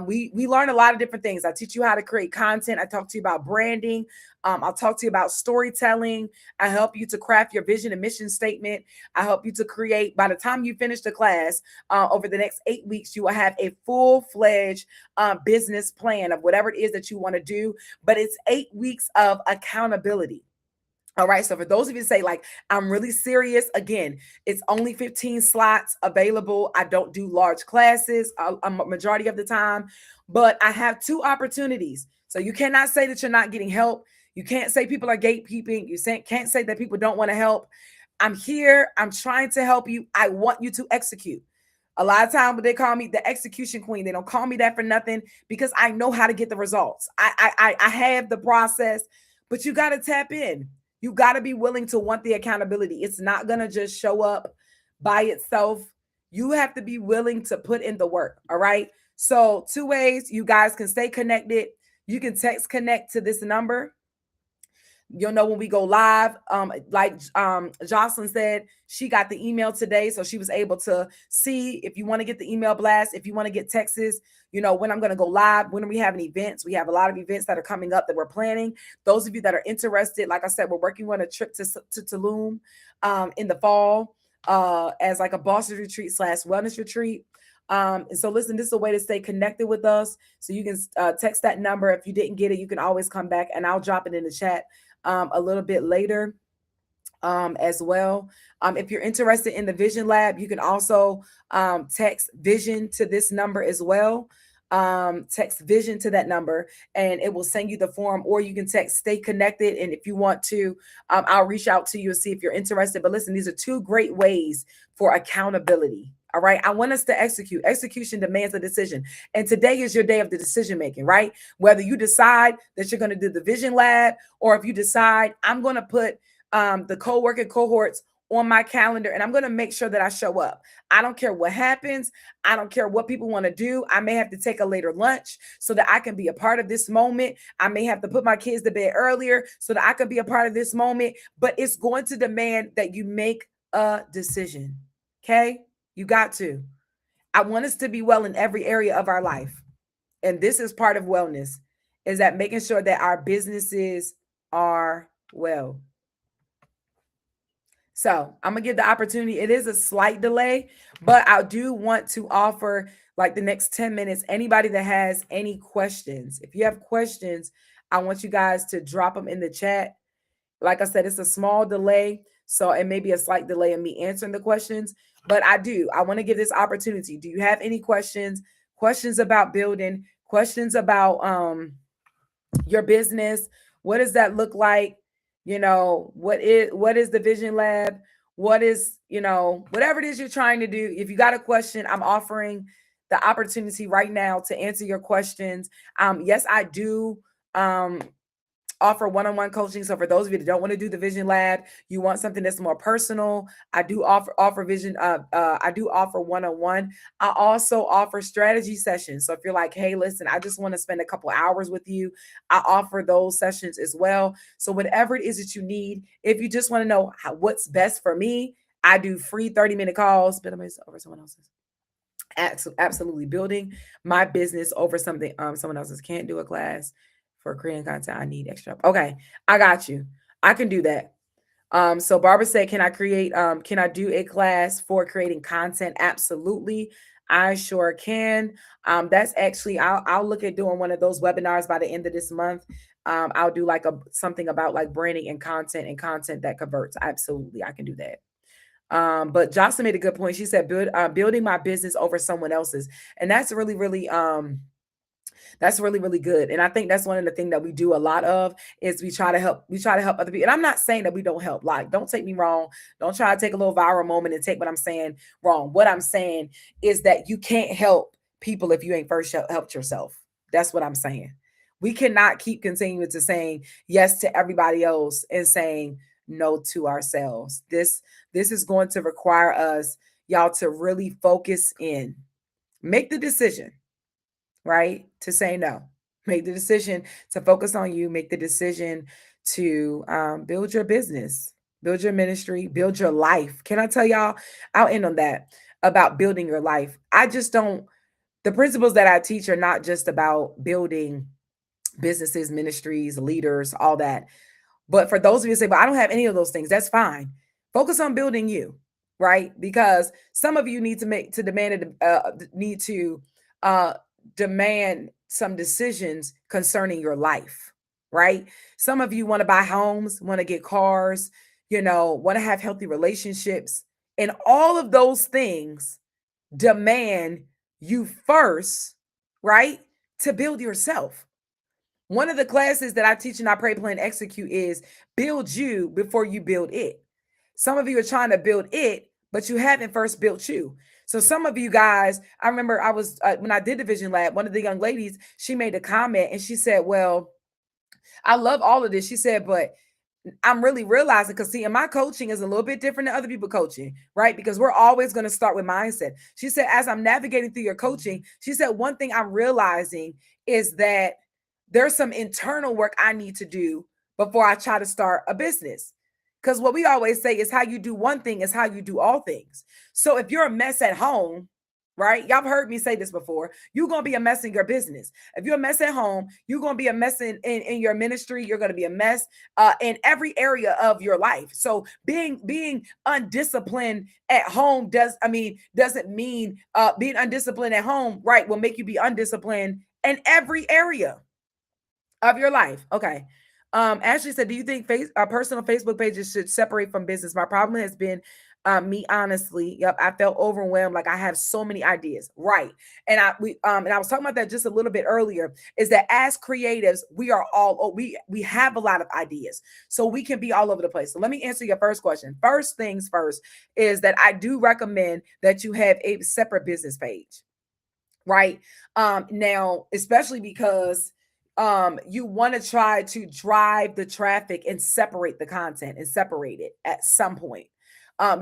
We learn a lot of different things. I teach you how to create content. I talk to you about branding. I'll talk to you about storytelling. I help you to craft your vision and mission statement. I help you to create, by the time you finish the class, over the next 8 weeks, you will have a full-fledged business plan of whatever it is that you want to do. But it's 8 weeks of accountability. All right. So for those of you who say, like, I'm really serious, again, it's only 15 slots available. I don't do large classes a majority of the time, but I have 2 opportunities. So you cannot say that you're not getting help. You can't say people are gatekeeping. You can't say that people don't want to help. I'm here. I'm trying to help you. I want you to execute. A lot of times they call me the execution queen. They don't call me that for nothing, because I know how to get the results. I have the process, but you got to tap in. You got to be willing to want the accountability. It's not going to just show up by itself. You have to be willing to put in the work. All right. So 2 ways you guys can stay connected. You can text connect to this number. You'll know when we go live. Like Jocelyn said, she got the email today, so she was able to see if you want to get the email blast, if you want to get texts, when I'm going to go live, when are we having events. We have a lot of events that are coming up that we're planning. Those of you that are interested, like I said, we're working on a trip to Tulum in the fall as like a Boston retreat / wellness retreat. And so listen, this is a way to stay connected with us. So you can text that number. If you didn't get it, you can always come back, and I'll drop it in the chat a little bit later as well. If you're interested in the Vision Lab, you can also text Vision to this number as well. Text Vision to that number, and it will send you the form, or you can text Stay Connected. And if you want to, I'll reach out to you and see if you're interested. But listen, these are 2 great ways for accountability. All right. I want us to execute. Execution demands a decision. And today is your day of the decision making, right? Whether you decide that you're going to do the Vision Lab, or if you decide I'm going to put the co-working cohorts on my calendar, and I'm going to make sure that I show up. I don't care what happens. I don't care what people want to do. I may have to take a later lunch so that I can be a part of this moment. I may have to put my kids to bed earlier so that I can be a part of this moment, but it's going to demand that you make a decision. Okay. You got to. I want us to be well in every area of our life. And this is part of wellness, is that making sure that our businesses are well. So I'm gonna give the opportunity. It is a slight delay, but I do want to offer like the next 10 minutes. Anybody that has any questions, if you have questions, I want you guys to drop them in the chat. Like I said, it's a small delay. So it may be a slight delay in me answering the questions, but I want to give this opportunity. Do you have any questions? Questions about building, questions about your business? What does that look like? What is the Vision Lab? What is, whatever it is you're trying to do. If you got a question, I'm offering the opportunity right now to answer your questions. Yes, I do offer one-on-one coaching. So for those of you that don't want to do the Vision Lab, you want something that's more personal, I do offer vision. I do offer one-on-one. I also offer strategy sessions. So if you're like, hey, listen, I just want to spend a couple hours with you, I offer those sessions as well. So whatever it is that you need, if you just want to know what's best for me, I do free 30-minute calls. But I'm over someone else's. Absolutely, building my business over something someone else's. Can't do a class for creating content. I need extra. Okay, I got you. I can do that. So Barbara said, can I do a class for creating content? Absolutely. I sure can. That's actually, I'll look at doing one of those webinars by the end of this month. I'll do like something about like branding and content that converts. Absolutely, I can do that. But Jocelyn made a good point. She said, building my business over someone else's. And that's really, really, really good. And I think that's one of the things that we do a lot of is we try to help other people. And I'm not saying that we don't help. Like, don't take me wrong. Don't try to take a little viral moment and take what I'm saying wrong. What I'm saying is that you can't help people if you ain't first helped yourself. That's what I'm saying. We cannot keep continuing to saying yes to everybody else and saying no to ourselves. This is going to require us, y'all, to really focus in. Make the decision, right? To say no. Make the decision to focus on you. Make the decision to build your business, build your ministry, build your life. Can I tell y'all? I'll end on that about building your life. The principles that I teach are not just about building businesses, ministries, leaders, all that. But for those of you who say, but I don't have any of those things, that's fine. Focus on building you, right? Because some of you need to demand some decisions concerning your life, right? Some of you want to buy homes, want to get cars, want to have healthy relationships. And all of those things demand you first, right? To build yourself. One of the classes that I teach and I pray, plan, execute is build you before you build it. Some of you are trying to build it, but you haven't first built you. So some of you guys, I remember when I did the Vision Lab, one of the young ladies, she made a comment and she said, well, I love all of this. She said, but I'm really realizing, because see, in my coaching is a little bit different than other people coaching, right? Because we're always going to start with mindset. She said, as I'm navigating through your coaching, she said, one thing I'm realizing is that there's some internal work I need to do before I try to start a business. Because what we always say is how you do one thing is how you do all things. So if you're a mess at home, right? Y'all have heard me say this before. You're going to be a mess in your business. If you're a mess at home, you're going to be a mess in your ministry. You're going to be a mess in every area of your life. So being undisciplined at home doesn't mean being undisciplined at home, right, will make you be undisciplined in every area of your life. Okay. Ashley said, do you think personal Facebook pages should separate from business? My problem has been me, honestly. Yep. I felt overwhelmed. Like I have so many ideas. Right. And I was talking about that just a little bit earlier, is that as creatives, we have a lot of ideas. So we can be all over the place. So let me answer your first question. First things first is that I do recommend that you have a separate business page. Right. Now, especially because you want to try to drive the traffic and separate the content and separate it at some point.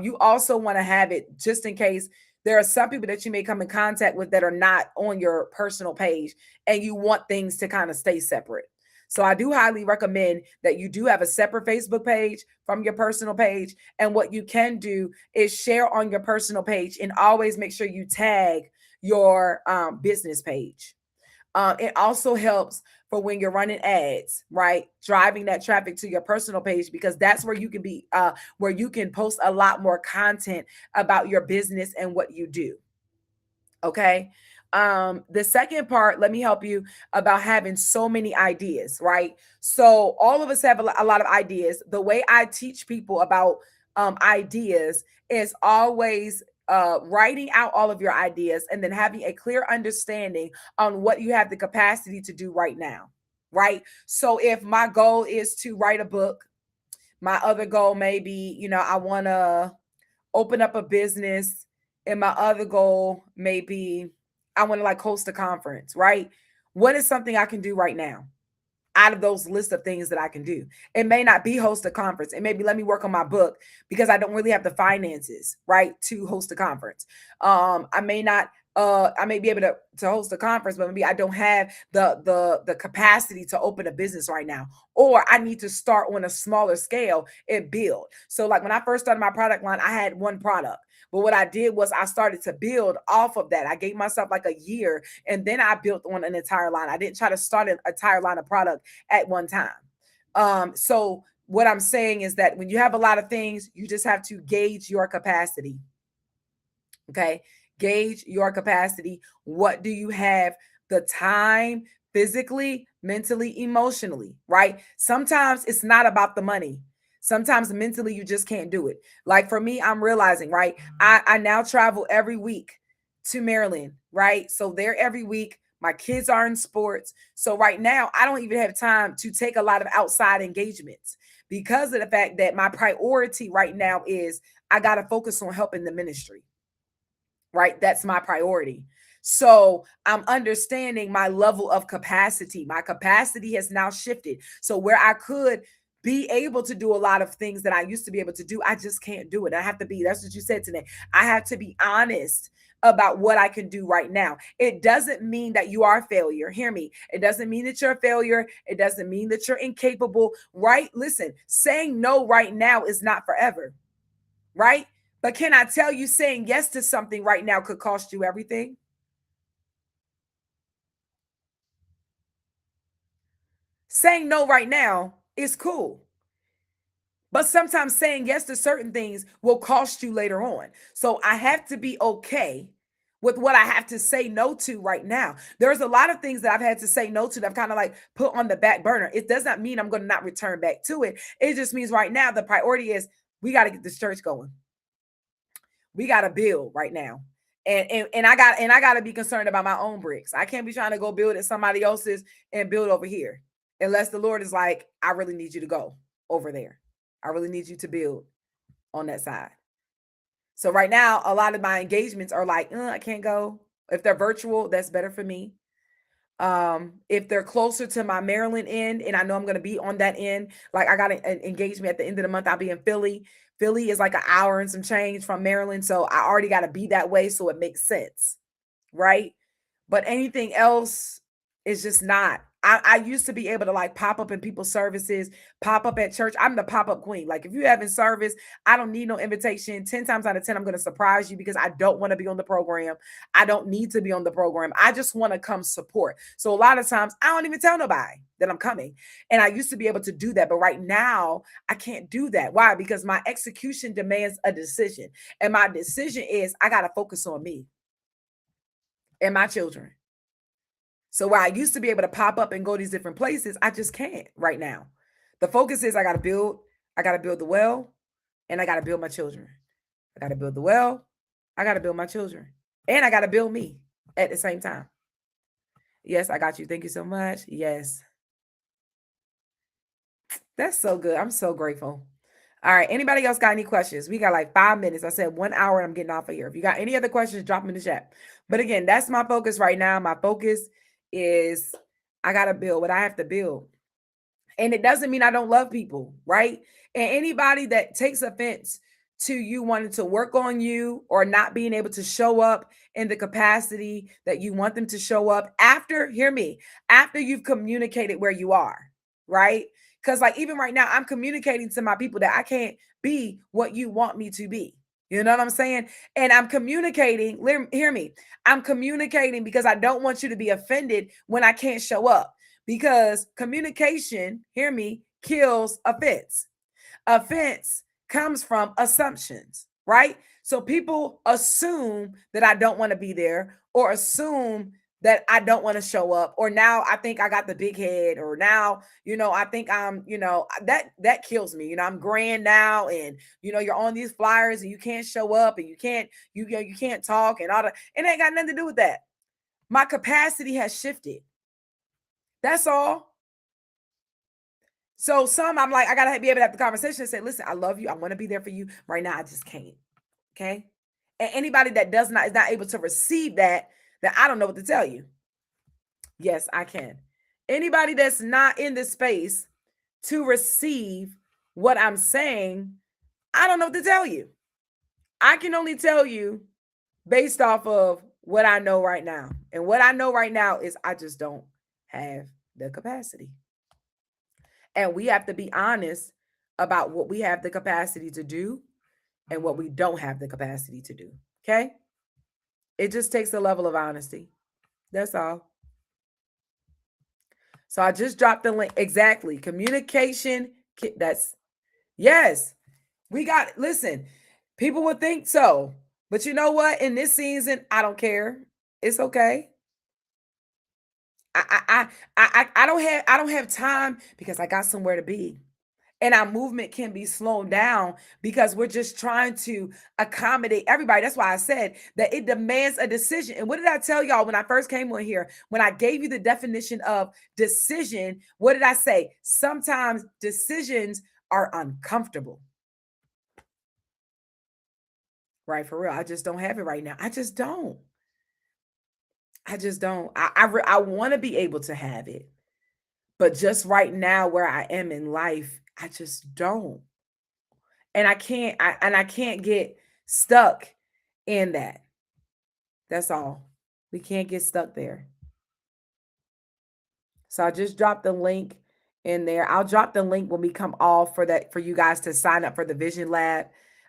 You also want to have it just in case there are some people that you may come in contact with that are not on your personal page and you want things to kind of stay separate. So I do highly recommend that you do have a separate Facebook page from your personal page. And what you can do is share on your personal page and always make sure you tag your business page. It also helps for when you're running ads, right? Driving that traffic to your personal page, because that's where you can be, where you can post a lot more content about your business and what you do. Okay. The second part, let me help you about having so many ideas, right? So all of us have a lot of ideas. The way I teach people about ideas is always writing out all of your ideas and then having a clear understanding on what you have the capacity to do right now, right? So if my goal is to write a book, my other goal may be, I want to open up a business, and my other goal may be I want to like host a conference, right? What is something I can do right now out of those list of things that I can do? It may not be host a conference. It may be let me work on my book because I don't really have the finances, right, to host a conference. I may not I may be able to host a conference, but maybe I don't have the capacity to open a business right now. Or I need to start on a smaller scale and build. So like when I first started my product line, I had one product. But what I did was I started to build off of that. I gave myself like a year and then I built on an entire line. I didn't try to start an entire line of product at one time. So what I'm saying is that when you have a lot of things, you just have to gauge your capacity. Okay. Gauge your capacity. What do you have the time physically, mentally, emotionally, right? Sometimes it's not about the money. Sometimes mentally you just can't do it. Like for me, I'm realizing, right? I now travel every week to Maryland, right? So there every week. My kids are in sports. So right now, I don't even have time to take a lot of outside engagements because of the fact that my priority right now is I got to focus on helping the ministry, right? That's my priority. So I'm understanding my level of capacity. My capacity has now shifted. So where I could be able to do a lot of things that I used to be able to do, I just can't do it. I have to be, that's what you said today. I have to be honest about what I can do right now. It doesn't mean that you are a failure. Hear me. It doesn't mean that you're a failure. It doesn't mean that you're incapable, right? Listen, saying no right now is not forever, right? But can I tell you, saying yes to something right now could cost you everything? Saying no right now is cool. But sometimes saying yes to certain things will cost you later on. So I have to be okay with what I have to say no to right now. There's a lot of things that I've had to say no to that I've kind of like put on the back burner. It does not mean I'm going to not return back to it. It just means right now the priority is we got to get this church going. We got to build right now. And I got to be concerned about my own bricks. I can't be trying to go build at somebody else's and build over here unless the Lord is like, I really need you to go over there. I really need you to build on that side. So right now, a lot of my engagements are like, I can't go. If they're virtual, that's better for me. If they're closer to my Maryland end and I know I'm going to be on that end, like I got an engagement at the end of the month, I'll be in Philly. Philly is like an hour and some change from Maryland. So I already got to be that way. So it makes sense. Right. But anything else is just not. I used to be able to like pop up in people's services, pop up at church. I'm the pop-up queen. Like if you having service, I don't need no invitation. 10 times out of 10, I'm going to surprise you because I don't want to be on the program. I don't need to be on the program. I just want to come support. So a lot of times I don't even tell nobody that I'm coming. And I used to be able to do that. But right now I can't do that. Why? Because my execution demands a decision. And my decision is I got to focus on me and my children. So where I used to be able to pop up and go these different places, I just can't right now. The focus is I got to build the well, and I got to build my children. I got to build the well, I got to build my children, and I got to build me at the same time. Yes, I got you. Thank you so much. Yes, that's so good. I'm so grateful. All right. Anybody else got any questions? We got like 5 minutes. I said 1 hour and I'm getting off of here. If you got any other questions, drop them in the chat. But again, that's my focus right now. My focus is I got to build what I have to build. And it doesn't mean I don't love people, right? And anybody that takes offense to you wanting to work on you or not being able to show up in the capacity that you want them to show up after, hear me, after you've communicated where you are, right? Because like even right now, I'm communicating to my people that I can't be what you want me to be. You know what I'm saying? And I'm communicating. Hear me. I'm communicating because I don't want you to be offended when I can't show up. Because communication, hear me, kills offense. Offense comes from assumptions, right? So people assume that I don't want to be there or assume that I don't want to show up or now I think I got the big head or now, I think I'm, that kills me. I'm grand now and you're on these flyers and you can't show up and you can't talk and all that. It ain't got nothing to do with that. My capacity has shifted. That's all. So I'm like, I gotta be able to have the conversation and say, listen, I love you. I want to be there for you. Right now, I just can't. Okay. And anybody that is not able to receive that, then I don't know what to tell you. Yes, I can. Anybody that's not in this space to receive what I'm saying, I don't know what to tell you. I can only tell you based off of what I know right now. And what I know right now is I just don't have the capacity. And we have to be honest about what we have the capacity to do and what we don't have the capacity to do. Okay? It just takes a level of honesty. That's all. So I just dropped the link. Exactly. Communication. Yes. Listen, people would think so. But you know what? In this season, I don't care. It's okay. I don't have time because I got somewhere to be. And our movement can be slowed down because we're just trying to accommodate everybody. That's why I said that it demands a decision. And what did I tell y'all when I first came on here? When I gave you the definition of decision, what did I say? Sometimes decisions are uncomfortable. Right, for real. I just don't have it right now. I just don't. I want to be able to have it. But just right now where I am in life, I just don't. And I can't get stuck in that. That's all. We can't get stuck there. So I just dropped the link in there. I'll drop the link when we come off for you guys to sign up for the Vision Lab.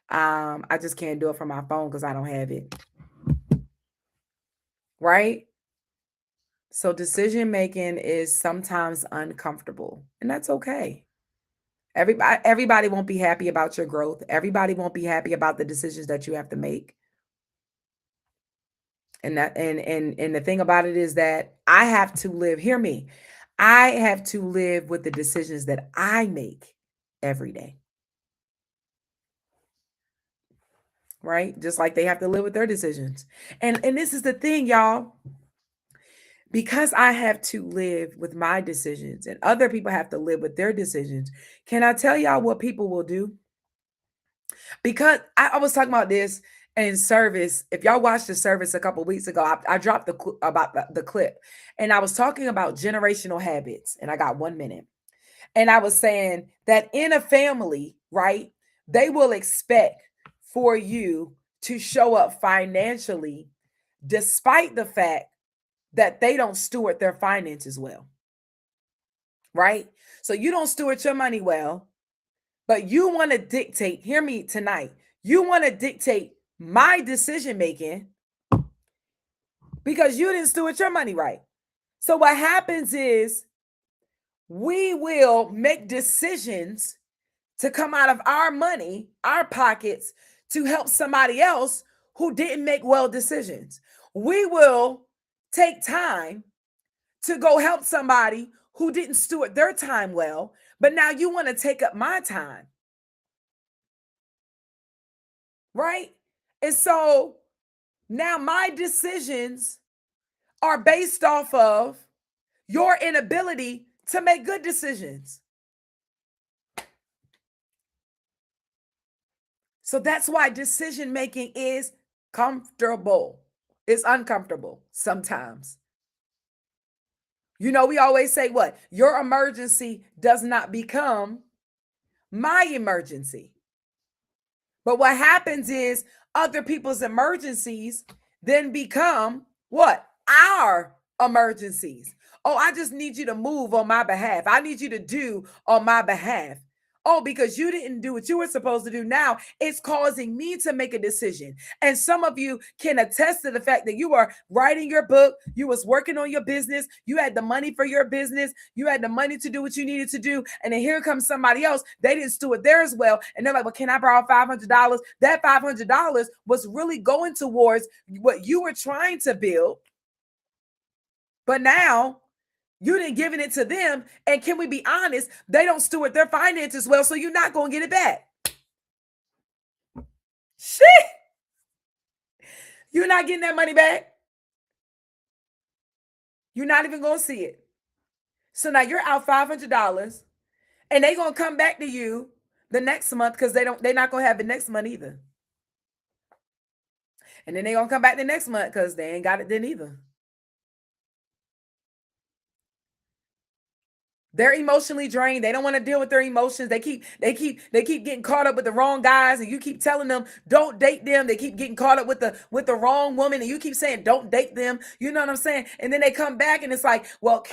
I just can't do it from my phone because I don't have it. Right? So decision making is sometimes uncomfortable, and that's okay. Everybody won't be happy about your growth. Everybody won't be happy about the decisions that you have to make. And the thing about it is that I have to live, hear me. I have to live with the decisions that I make every day. Right? Just like they have to live with their decisions. And this is the thing, y'all. Because I have to live with my decisions and other people have to live with their decisions. Can I tell y'all what people will do? Because I was talking about this in service. If y'all watched the service a couple weeks ago, I dropped about the clip, and I was talking about generational habits. And I got 1 minute, and I was saying that in a family, right, they will expect for you to show up financially, despite the fact that they don't steward their finances well. Right? So you don't steward your money well, but you want to dictate, hear me tonight, you want to dictate my decision making because you didn't steward your money right. So what happens is we will make decisions to come out of our money, our pockets, to help somebody else who didn't make well decisions. We will take time to go help somebody who didn't steward their time well, but now you want to take up my time. Right? And so now my decisions are based off of your inability to make good decisions. So that's why decision making is comfortable. It's uncomfortable sometimes. We always say what? Your emergency does not become my emergency. But what happens is other people's emergencies then become what? Our emergencies. Oh, I just need you to move on my behalf. I need you to do on my behalf. Oh, because you didn't do what you were supposed to do. Now it's causing me to make a decision. And some of you can attest to the fact that you are writing your book, you was working on your business, you had the money for your business, you had the money to do what you needed to do. And then here comes somebody else. They didn't steward theirs well. And they're like, well, can I borrow $500? That $500 was really going towards what you were trying to build. But now you didn't giving it to them. And can we be honest? They don't steward their finances well, so you're not going to get it back. Shit. You're not getting that money back. You're not even going to see it. So now you're out $500 and they're going to come back to you the next month because they're not going to have it next month either. And then they're going to come back the next month because they ain't got it then either. They're emotionally drained. They don't want to deal with their emotions. They keep getting caught up with the wrong guys, and you keep telling them don't date them. They keep getting caught up with the wrong woman, and you keep saying don't date them. You know what I'm saying? And then they come back, and it's like, well,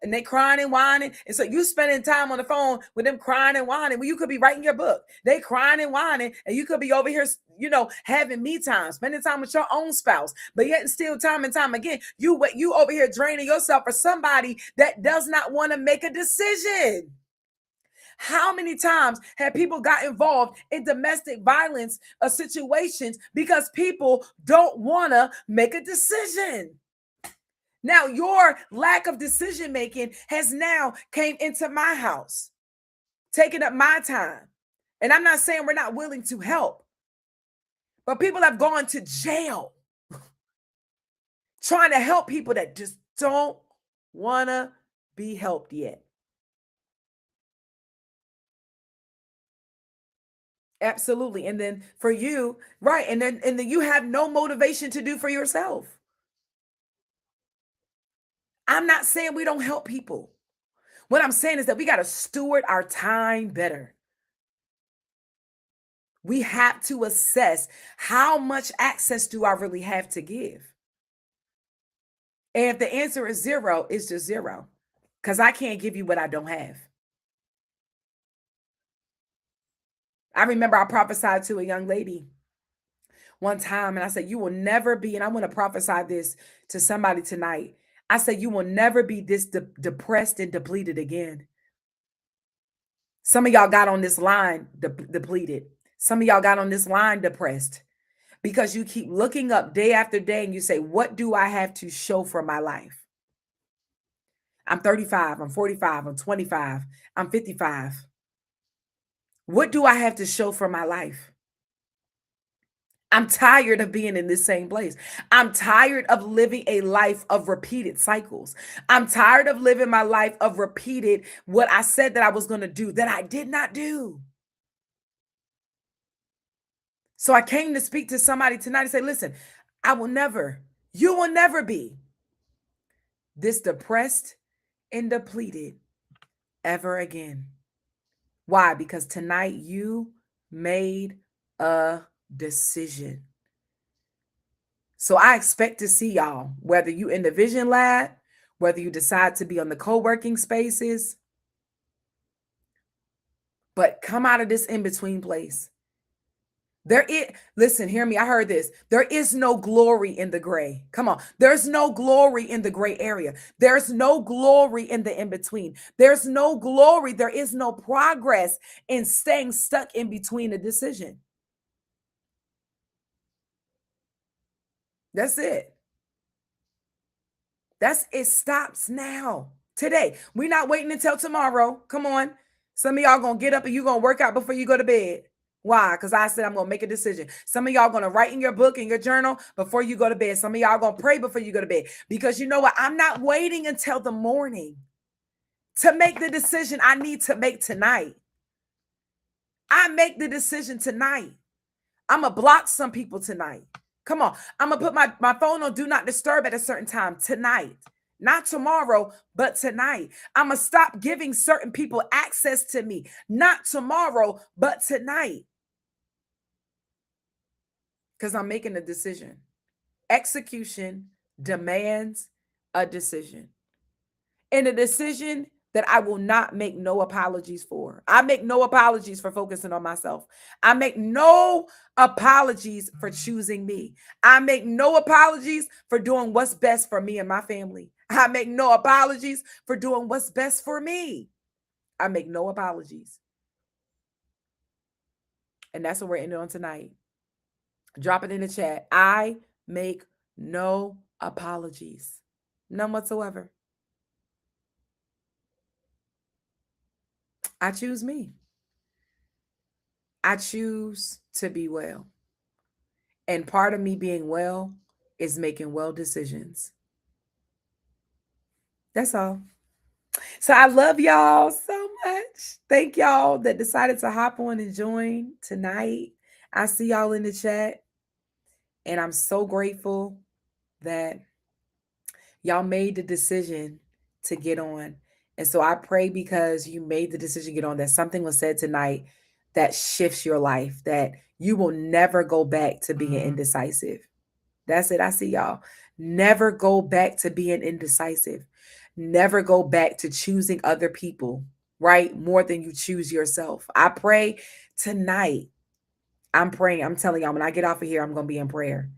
and they crying and whining, and so you spending time on the phone with them crying and whining. Well, you could be writing your book. They crying and whining, and you could be over here, having me time, spending time with your own spouse, but yet and still time and time again, you over here draining yourself for somebody that does not want to make a decision. How many times have people got involved in domestic violence situations because people don't want to make a decision? Now, your lack of decision making has now came into my house, taking up my time. And I'm not saying we're not willing to help, but people have gone to jail trying to help people that just don't want to be helped yet. Absolutely. And then for you, right, and then you have no motivation to do for yourself. I'm not saying we don't help people. What I'm saying is that we got to steward our time better. We have to assess how much access do I really have to give? And if the answer is zero, it's just zero. Because I can't give you what I don't have. I remember I prophesied to a young lady one time and I said, you will never be, and I want to prophesy this to somebody tonight. I said, you will never be this depressed and depleted again. Some of y'all got on this line depleted. Some of y'all got on this line depressed because you keep looking up day after day and you say, what do I have to show for my life? I'm 35, I'm 45, I'm 25, I'm 55. What do I have to show for my life? I'm tired of being in this same place. I'm tired of living a life of repeated cycles. I'm tired of living my life of repeated what I said that I was going to do that I did not do. So I came to speak to somebody tonight and say, listen, you will never be this depressed and depleted ever again. Why? Because tonight you made a decision. So I expect to see y'all, whether you in the Vision Lab, whether you decide to be on the co-working spaces, but come out of this in-between place. Listen, hear me. I heard this. There is no glory in the gray. Come on. There's no glory in the gray area. There's no glory in the in-between. There's no glory. There is no progress in staying stuck in between a decision. That's it. It stops now. Today. We're not waiting until tomorrow. Come on. Some of y'all gonna get up and you're gonna work out before you go to bed. Why? Because I said I'm gonna make a decision. Some of y'all gonna write in your book, in your journal before you go to bed. Some of y'all gonna pray before you go to bed. Because you know what? I'm not waiting until the morning to make the decision I need to make tonight. I make the decision tonight. I'm gonna block some people tonight. Come on. I'm gonna put my phone on do not disturb at a certain time tonight. Not tomorrow, but tonight. I'm going to stop giving certain people access to me. Not tomorrow, but tonight. Because I'm making a decision. Execution demands a decision. And a decision that I will not make no apologies for. I make no apologies for focusing on myself. I make no apologies for choosing me. I make no apologies for doing what's best for me and my family. I make no apologies for doing what's best for me. I make no apologies. And that's what we're ending on tonight. Drop it in the chat. I make no apologies. None whatsoever. I choose me. I choose to be well. And part of me being well is making well decisions. That's all. So I love y'all so much. Thank y'all that decided to hop on and join tonight. I see y'all in the chat. And I'm so grateful that y'all made the decision to get on. And so I pray because you made the decision to get on that something was said tonight that shifts your life, that you will never go back to being indecisive. That's it. I see y'all. Never go back to being indecisive. Never go back to choosing other people, right? More than you choose yourself. I pray tonight. I'm praying. I'm telling y'all, when I get off of here, I'm going to be in prayer.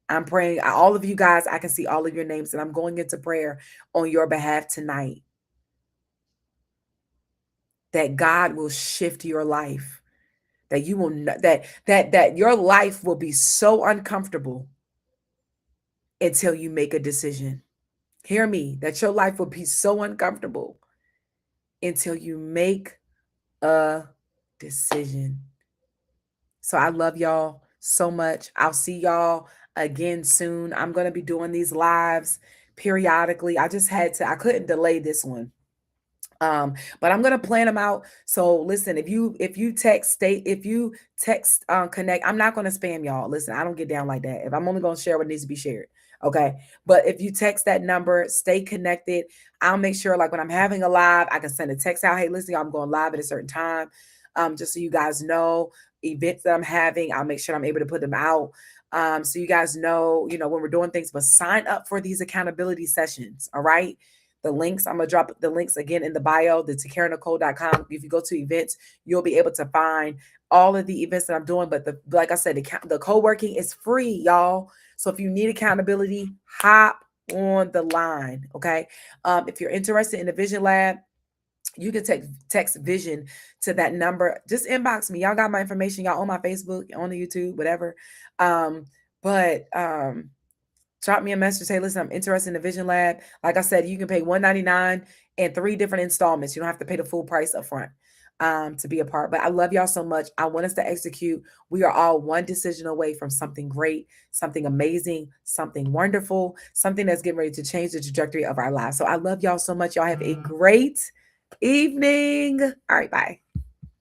I'm praying. All of you guys, I can see all of your names, and I'm going into prayer on your behalf tonight. That God will shift your life. That you will that your life will be so uncomfortable until you make a decision. Hear me, that your life will be so uncomfortable until you make a decision. So I love y'all so much. I'll see y'all again soon. I'm going to be doing these lives periodically. I couldn't delay this one. But I'm gonna plan them out. So listen, if you text connect, I'm not gonna spam y'all. Listen, I don't get down like that. If I'm only gonna share what needs to be shared, okay. But if you text that number, stay connected. I'll make sure, like when I'm having a live, I can send a text out. Hey, listen, I'm going live at a certain time. Just so you guys know events that I'm having, I'll make sure I'm able to put them out. So you guys know, when we're doing things, but sign up for these accountability sessions. All right. The links, I'm going to drop the links again in the bio, the takaranicole.com. If you go to events, you'll be able to find all of the events that I'm doing. But like I said, the co-working is free, y'all. So if you need accountability, hop on the line, okay? If you're interested in the Vision Lab, you can text Vision to that number. Just inbox me. Y'all got my information. Y'all on my Facebook, on the YouTube, whatever. Drop me a message. Say, listen, I'm interested in the Vision Lab. Like I said, you can pay $199 in 3 different installments. You don't have to pay the full price up front to be a part. But I love y'all so much. I want us to execute. We are all one decision away from something great, something amazing, something wonderful, something that's getting ready to change the trajectory of our lives. So I love y'all so much. Y'all have a great evening. All right, bye.